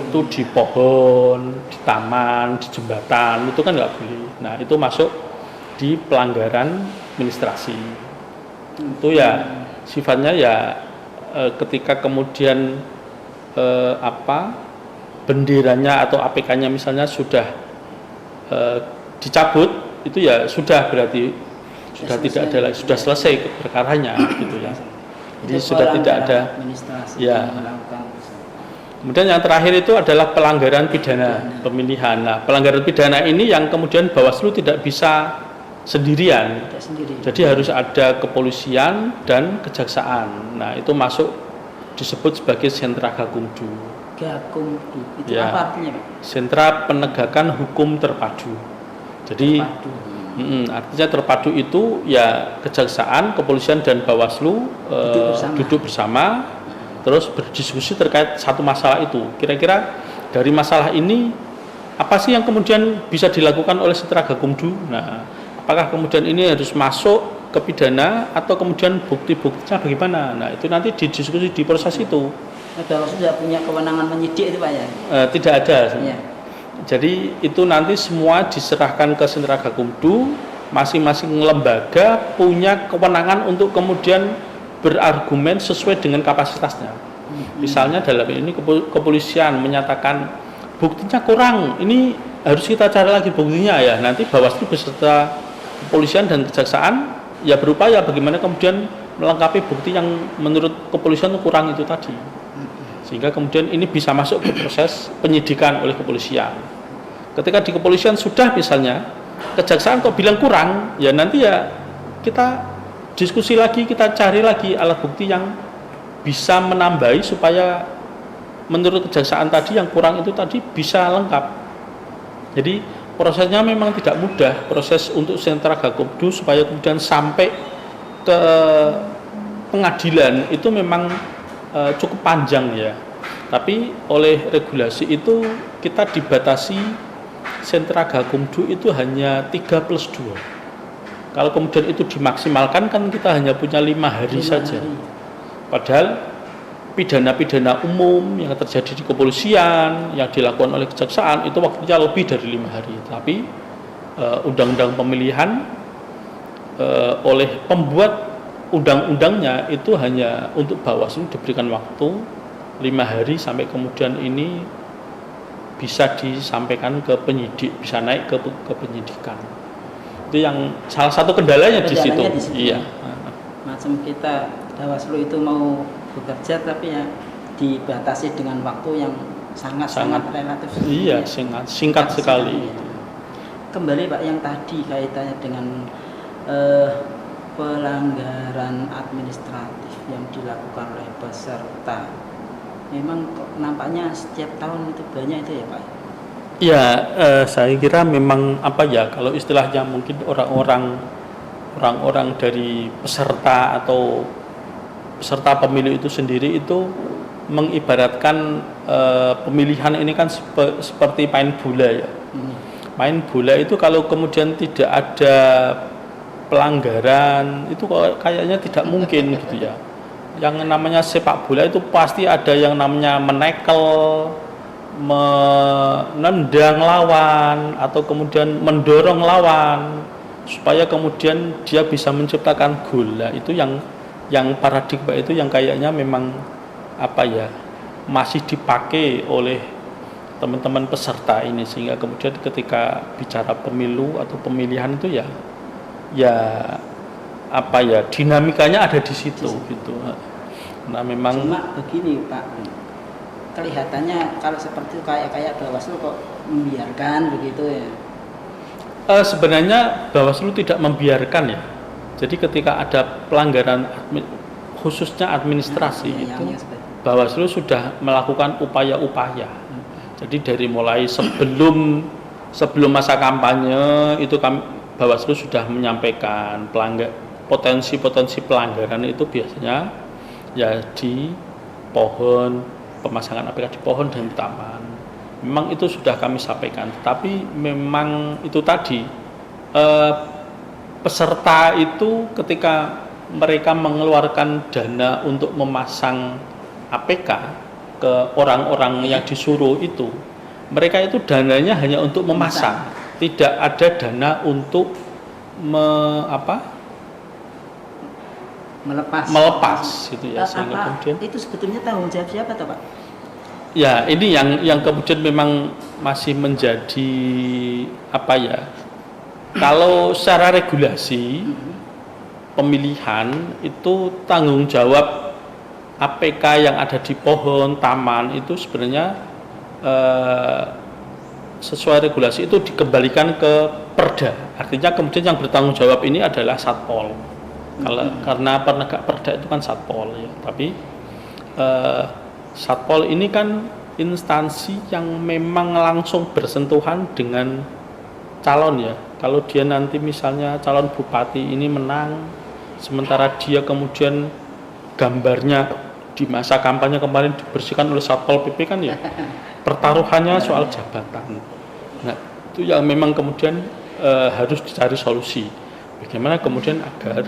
itu di pohon, di taman, di jembatan, itu kan nggak boleh. Nah, itu masuk di pelanggaran administrasi. Itu ya sifatnya ya ketika kemudian benderanya atau APK-nya misalnya sudah dicabut, itu ya sudah berarti sudah tidak ada lagi, sudah selesai perkaranya gitu ya. Jadi sudah tidak ada ya. Kemudian yang terakhir itu adalah pelanggaran pidana pemilihan. Nah, pelanggaran pidana ini yang kemudian Bawaslu tidak bisa sendirian. Jadi harus ada kepolisian dan kejaksaan. Nah, itu masuk disebut sebagai sentra Gakumdu. Gakumdu itu ya, apa artinya, Pak? Sentra Penegakan Hukum Terpadu. Jadi artinya terpadu itu ya kejaksaan, kepolisian dan Bawaslu duduk bersama terus berdiskusi terkait satu masalah itu. Kira-kira dari masalah ini apa sih yang kemudian bisa dilakukan oleh sentra Gakumdu? Nah, apakah kemudian ini harus masuk ke pidana atau kemudian bukti-buktinya bagaimana? Nah, itu nanti didiskusi di proses itu. Bawaslu sudah punya kewenangan menyidik itu, Pak ya? Tidak ada. Ya. Jadi itu nanti semua diserahkan ke sentra Gakumdu, masing-masing lembaga punya kewenangan untuk kemudian berargumen sesuai dengan kapasitasnya. Misalnya dalam ini kepolisian menyatakan buktinya kurang, ini harus kita cari lagi buktinya ya. Nanti Bawaslu beserta kepolisian dan kejaksaan ya berupaya bagaimana kemudian melengkapi bukti yang menurut kepolisian kurang itu tadi. Sehingga kemudian ini bisa masuk ke proses penyidikan oleh kepolisian. Ketika di kepolisian sudah misalnya kejaksaan kok bilang kurang, ya nanti ya kita diskusi lagi, kita cari lagi alat bukti yang bisa menambahi supaya menurut kejaksaan tadi yang kurang itu tadi bisa lengkap. Jadi prosesnya memang tidak mudah, proses untuk sentra Gakumdu supaya kemudian sampai ke pengadilan itu memang cukup panjang ya, tapi oleh regulasi itu kita dibatasi sentra Gakumdu itu hanya 3+2. Kalau kemudian itu dimaksimalkan kan kita hanya punya 5 hari saja. Padahal pidana-pidana umum yang terjadi di kepolisian, yang dilakukan oleh kejaksaan itu waktunya lebih dari 5 hari. Tapi undang-undang pemilihan oleh pembuat undang-undangnya itu hanya untuk Bawaslu diberikan waktu 5 hari sampai kemudian ini bisa disampaikan ke penyidik, bisa naik ke penyidikan. Itu yang salah satu kendalanya di situ. Iya. Macam kita Bawaslu itu mau bekerja tapi ya dibatasi dengan waktu yang sangat relatif. Iya, singkat sekali. Kembali Pak yang tadi kaitannya dengan pelanggaran administratif yang dilakukan oleh peserta, memang nampaknya setiap tahun itu banyak itu ya Pak? Ya, saya kira memang kalau istilahnya mungkin orang-orang dari peserta atau peserta pemilu itu sendiri itu mengibaratkan pemilihan ini kan seperti main bola ya. Main bola itu kalau kemudian tidak ada pelanggaran itu kayaknya tidak mungkin gitu ya. yang namanya sepak bola itu pasti ada yang namanya menekel, menendang lawan, atau kemudian mendorong lawan supaya kemudian dia bisa menciptakan gol. Nah, itu yang paradigma itu yang kayaknya memang apa ya, masih dipakai oleh teman-teman peserta ini, sehingga kemudian ketika bicara pemilu atau pemilihan itu ya apa ya, dinamikanya ada di situ gitu. Nah, memang cuma begini Pak, kelihatannya kalau seperti itu kayak Bawaslu kok membiarkan begitu ya. Sebenarnya Bawaslu tidak membiarkan ya. Jadi ketika ada pelanggaran khususnya administrasi itu, Bawaslu sudah melakukan upaya-upaya. Jadi dari mulai sebelum masa kampanye itu Bawaslu sudah menyampaikan potensi-potensi pelanggaran itu biasanya ya di pohon, pemasangan APK di pohon dan di taman. Memang itu sudah kami sampaikan, tapi memang itu tadi peserta itu ketika mereka mengeluarkan dana untuk memasang APK ke orang-orang yang disuruh itu, mereka itu dananya hanya untuk memasang, tidak ada dana untuk melepas gitu ya. Sehingga kemudian itu sebetulnya tanggung jawab siapa toh Pak? Ya, ini yang kemudian memang masih menjadi apa ya? Kalau secara regulasi pemilihan itu tanggung jawab APK yang ada di pohon, taman itu sebenarnya sesuai regulasi itu dikembalikan ke Perda. Artinya kemudian yang bertanggung jawab ini adalah Satpol. Karena penegak Perda itu kan Satpol ya. Tapi Satpol ini kan instansi yang memang langsung bersentuhan dengan calon ya. Kalau dia nanti misalnya calon bupati ini menang, sementara dia kemudian gambarnya di masa kampanye kemarin dibersihkan oleh Satpol PP kan ya, pertaruhannya soal jabatan. Nah, itu yang memang kemudian harus dicari solusi. Bagaimana kemudian agar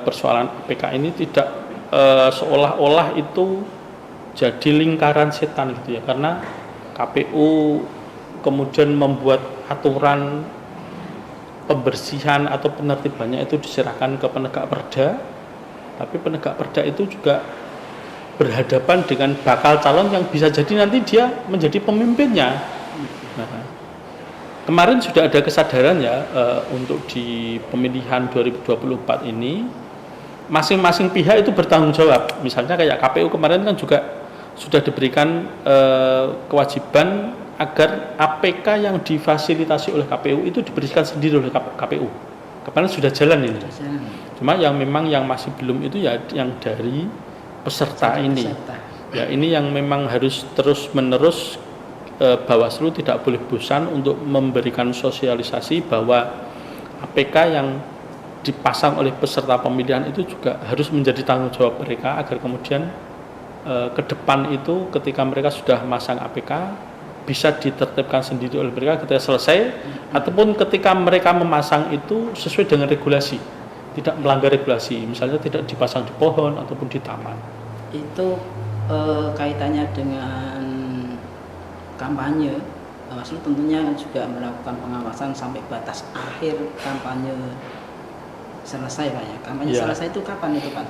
persoalan APK ini tidak seolah-olah itu jadi lingkaran setan gitu ya, karena KPU kemudian membuat aturan pembersihan atau penertibannya itu diserahkan ke penegak perda, tapi penegak perda itu juga berhadapan dengan bakal calon yang bisa jadi nanti dia menjadi pemimpinnya. Nah, kemarin sudah ada kesadaran ya untuk di pemilihan 2024 ini masing-masing pihak itu bertanggung jawab. Misalnya kayak KPU kemarin kan juga sudah diberikan kewajiban agar APK yang difasilitasi oleh KPU itu dibersihkan sendiri oleh KPU. Kemarin sudah jalan ini. Cuma yang memang yang masih belum itu ya yang dari peserta ini. Ya, ini yang memang harus terus-menerus Bawaslu tidak boleh bosan untuk memberikan sosialisasi bahwa APK yang dipasang oleh peserta pemilihan itu juga harus menjadi tanggung jawab mereka, agar kemudian ke depan itu ketika mereka sudah masang APK bisa ditertibkan sendiri oleh mereka ketika selesai, ataupun ketika mereka memasang itu sesuai dengan regulasi, tidak melanggar regulasi, misalnya tidak dipasang di pohon ataupun di taman. Itu kaitannya dengan kampanye. Bawaslu tentunya juga melakukan pengawasan sampai batas akhir kampanye selesai Pak ya. Kampanye selesai itu kapan itu Pak?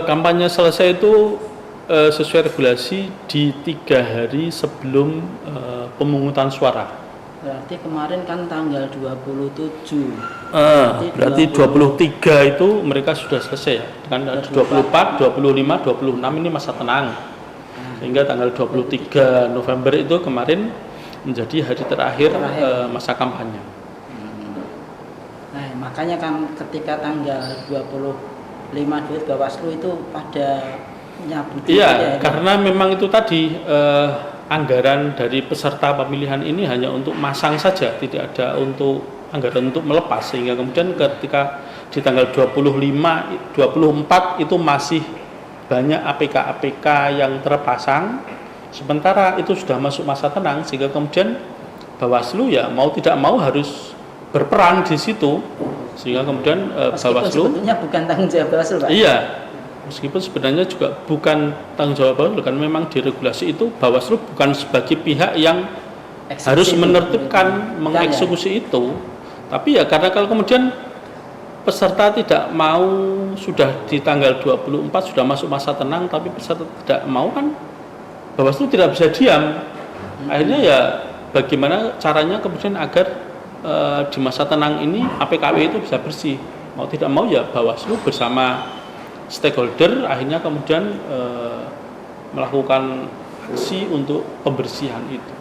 Kampanye selesai itu sesuai regulasi di 3 hari sebelum pemungutan suara. Berarti kemarin kan tanggal 27. Berarti 23 itu mereka sudah selesai ya. Dengan 24, 25, 26 ini masa tenang. Sehingga tanggal 23 November itu kemarin menjadi hari terakhir masa kampanye. Nah, makanya kan ketika tanggal 25 Bawaslu itu pada nyabut. Iya, karena memang itu tadi anggaran dari peserta pemilihan ini hanya untuk masang saja, tidak ada untuk anggaran untuk melepas, sehingga kemudian ketika di tanggal 25, 24 itu masih banyak APK-APK yang terpasang, sementara itu sudah masuk masa tenang, sehingga kemudian Bawaslu ya mau tidak mau harus berperan di situ, sehingga kemudian Bawaslu sebetulnya bukan tanggung jawab Bawaslu Pak. Iya, Meskipun sebenarnya juga bukan tanggung jawab Bawaslu, kan memang di regulasi itu Bawaslu bukan sebagai pihak yang harus menertibkan, mengeksekusi itu. Tapi ya karena kalau kemudian peserta tidak mau, sudah di tanggal 24 sudah masuk masa tenang, tapi peserta tidak mau, kan Bawaslu tidak bisa diam. Akhirnya ya bagaimana caranya kemudian agar di masa tenang ini APKW itu bisa bersih. Mau tidak mau ya Bawaslu bersama stakeholder akhirnya kemudian melakukan aksi untuk pembersihan itu.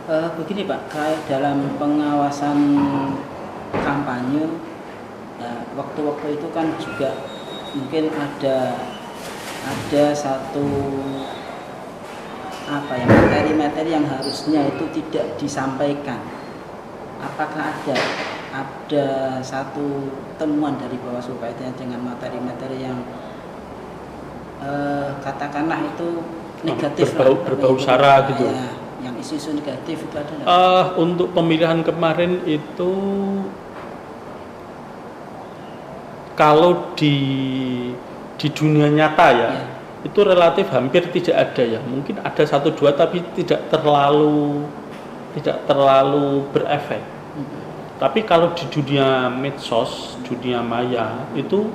Begini Pak, kayak dalam pengawasan kampanye, waktu-waktu itu kan juga mungkin ada satu materi-materi yang harusnya itu tidak disampaikan. Apakah ada satu temuan dari Bawaslu kaitannya dengan materi-materi yang katakanlah itu negatif, berbau sara gitu. Ya, yang isu-isu negatif itu ada nggak? Untuk pemilihan kemarin itu kalau di dunia nyata ya, itu relatif hampir tidak ada ya. Mungkin ada 1-2 tapi tidak terlalu berefek. Tapi kalau di dunia medsos, dunia maya itu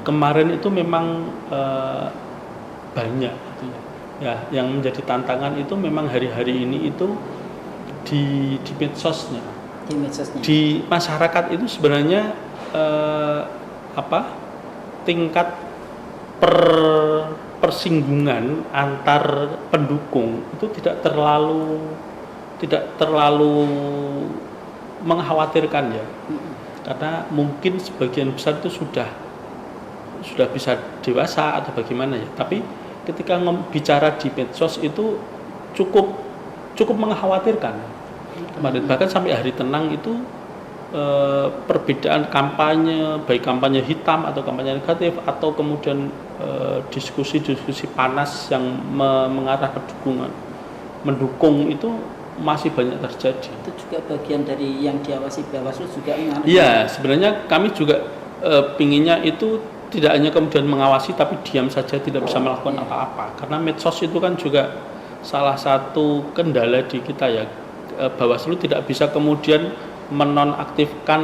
kemarin itu memang banyak gitu ya. Ya, yang menjadi tantangan itu memang hari-hari ini itu di medsosnya. Di masyarakat itu sebenarnya tingkat persinggungan antar pendukung itu tidak terlalu mengkhawatirkan ya. Karena mungkin sebagian besar itu sudah bisa dewasa atau bagaimana ya. Tapi ketika bicara di medsos itu cukup mengkhawatirkan. Kemarin bahkan sampai hari tenang itu perbedaan kampanye, baik kampanye hitam atau kampanye negatif atau kemudian diskusi panas yang mengarah ke mendukung itu masih banyak terjadi. Itu juga bagian dari yang diawasi Bawaslu juga. Iya, sebenarnya kami juga pinginnya itu tidak hanya kemudian mengawasi tapi diam saja tidak bisa melakukan apa-apa. Karena medsos itu kan juga salah satu kendala di kita ya. Bawaslu tidak bisa kemudian menonaktifkan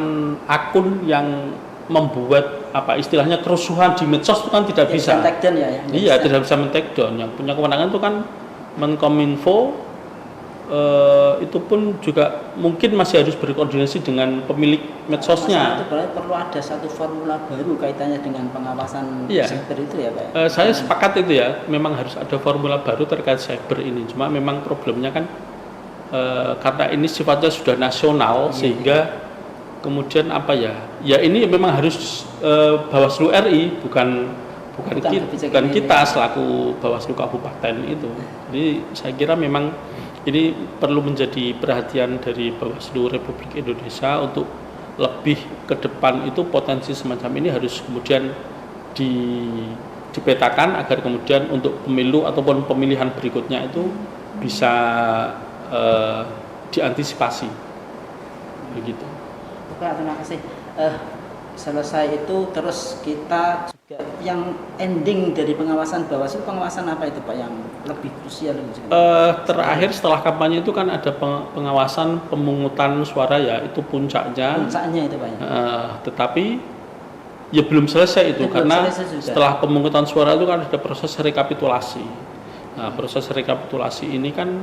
akun yang membuat istilahnya kerusuhan di medsos itu kan tidak bisa. Iya, tidak bisa men-take down. Yang punya kewenangan itu kan Menkominfo. Itu pun juga mungkin masih harus berkoordinasi dengan pemilik medsosnya. Itu berarti perlu ada satu formula baru kaitannya dengan pengawasan cyber itu ya Pak? Saya sepakat itu ya, memang harus ada formula baru terkait cyber ini. Cuma memang problemnya kan karena ini sifatnya sudah nasional sehingga kemudian ya ini memang harus Bawaslu RI bukan kita selaku Bawaslu Kabupaten itu. Jadi saya kira memang ini perlu menjadi perhatian dari Bawaslu Republik Indonesia untuk lebih ke depan itu potensi semacam ini harus kemudian dipetakan agar kemudian untuk pemilu ataupun pemilihan berikutnya itu bisa diantisipasi. Begitu. Pak, terima kasih. Selesai itu terus kita juga yang ending dari pengawasan Bawaslu, pengawasan apa itu Pak yang lebih krusial? Terakhir setelah kampanye itu kan ada pengawasan pemungutan suara ya, itu puncaknya itu Pak ya? Tetapi ya belum selesai itu karena setelah pemungutan suara itu kan ada proses rekapitulasi. Nah, proses rekapitulasi ini kan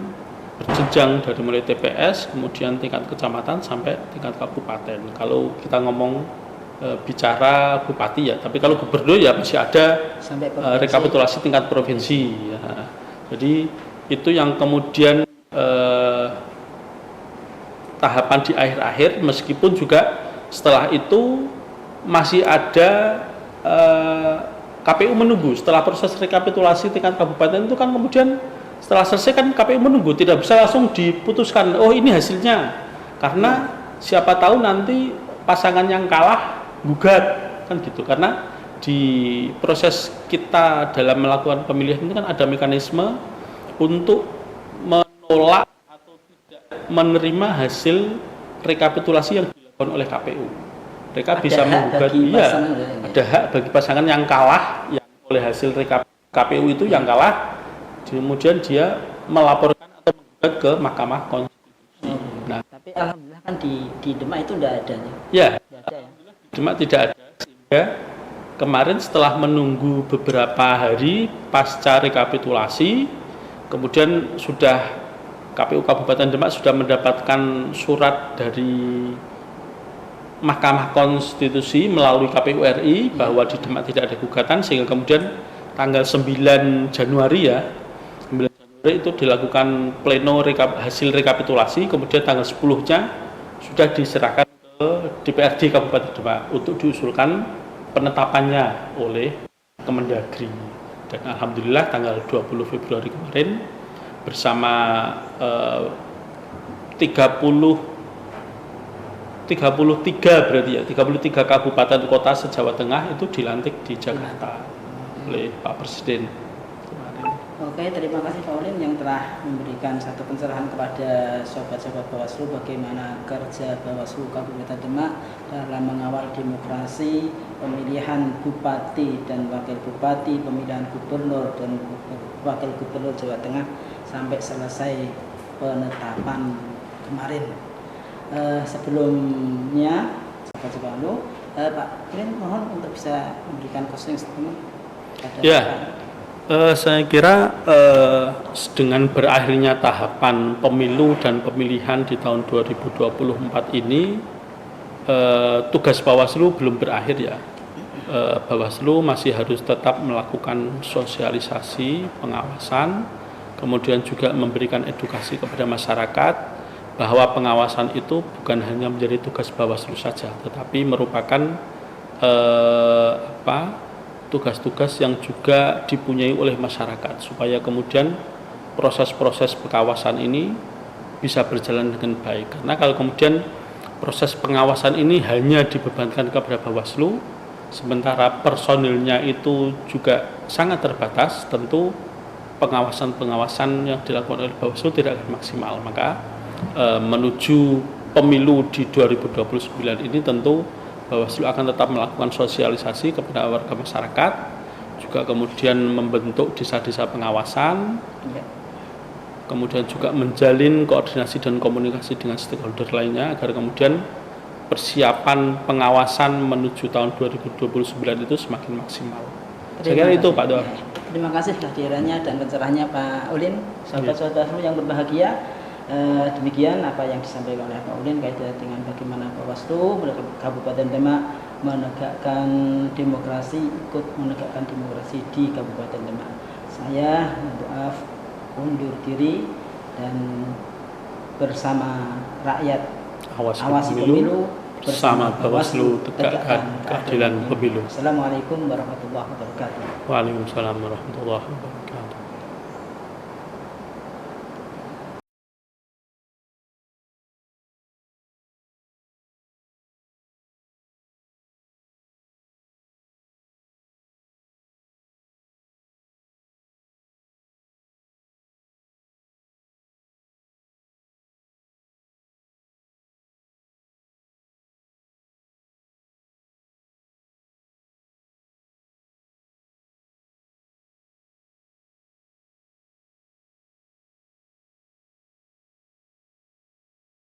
berjenjang dari mulai TPS, kemudian tingkat kecamatan sampai tingkat kabupaten. Kalau kita ngomong bicara bupati ya, tapi kalau gubernur ya masih ada rekapitulasi tingkat provinsi ya. Jadi itu yang kemudian tahapan di akhir-akhir, meskipun juga setelah itu masih ada KPU menunggu. Setelah proses rekapitulasi tingkat kabupaten itu kan kemudian setelah selesai kan KPU menunggu, tidak bisa langsung diputuskan oh ini hasilnya, karena siapa tahu nanti pasangan yang kalah gugat kan gitu. Karena di proses kita dalam melakukan pemilihan ini kan ada mekanisme untuk menolak atau tidak menerima hasil rekapitulasi yang dilakukan oleh KPU. Mereka bisa menggugat, ada hak bagi pasangan yang kalah yang oleh hasil rekapitulasi KPU itu yang kalah, kemudian dia melaporkan atau menggugat ke Mahkamah Konstitusi. Nah, tapi alhamdulillah kan di Demak itu tidak ada ya. ya, Tidak ada ya. Demak tidak ada, sehingga kemarin setelah menunggu beberapa hari pasca rekapitulasi, kemudian sudah KPU Kabupaten Demak sudah mendapatkan surat dari Mahkamah Konstitusi melalui KPU RI bahwa di Demak tidak ada gugatan, sehingga kemudian tanggal 9 Januari ya, 9 Januari itu dilakukan pleno hasil rekapitulasi, kemudian tanggal 10-nya sudah diserahkan ke DPRD Kabupaten Demak untuk diusulkan penetapannya oleh Kemendagri. Dan alhamdulillah tanggal 20 Februari kemarin bersama 33 berarti ya, 33 kabupaten kota se-Jawa Tengah itu dilantik di Jakarta oleh Pak Presiden. Oke, terima kasih Pak Ulin yang telah memberikan satu pencerahan kepada sobat-sobat Bawaslu bagaimana kerja Bawaslu Kabupaten Demak dalam mengawal demokrasi, pemilihan bupati dan wakil bupati, pemilihan gubernur dan wakil gubernur Jawa Tengah sampai selesai penetapan kemarin. Sebelumnya, sobat-sobat Bawaslu, Pak Ulin mohon untuk bisa memberikan closing statement. Ya. Saya kira dengan berakhirnya tahapan pemilu dan pemilihan di tahun 2024 ini, tugas Bawaslu belum berakhir ya. Bawaslu masih harus tetap melakukan sosialisasi, pengawasan, kemudian juga memberikan edukasi kepada masyarakat bahwa pengawasan itu bukan hanya menjadi tugas Bawaslu saja, tetapi merupakan tugas-tugas yang juga dipunyai oleh masyarakat, supaya kemudian proses-proses pengawasan ini bisa berjalan dengan baik. Karena kalau kemudian proses pengawasan ini hanya dibebankan kepada Bawaslu, sementara personilnya itu juga sangat terbatas, tentu pengawasan-pengawasan yang dilakukan oleh Bawaslu tidak akan maksimal. Maka menuju pemilu di 2029 ini tentu Bawaslu akan tetap melakukan sosialisasi kepada warga masyarakat, juga kemudian membentuk desa-desa pengawasan, kemudian juga menjalin koordinasi dan komunikasi dengan stakeholder lainnya agar kemudian persiapan pengawasan menuju tahun 2029 itu semakin maksimal. Saya kira itu Pak Dor. Terima kasih kehadirannya dan pencerahannya Pak Ulin, sahabat-sahabat yang berbahagia. Demikian apa yang disampaikan oleh Pak Ulin kaitan dengan bagaimana Bawaslu Kabupaten Demak menegakkan demokrasi, ikut menegakkan demokrasi di Kabupaten Demak. Saya maaf undur diri dan bersama rakyat awasi pemilu bersama Bawaslu tegakkan keadilan pemilu. Assalamualaikum warahmatullahi wabarakatuh. Waalaikumsalam warahmatullahi wabarakatuh.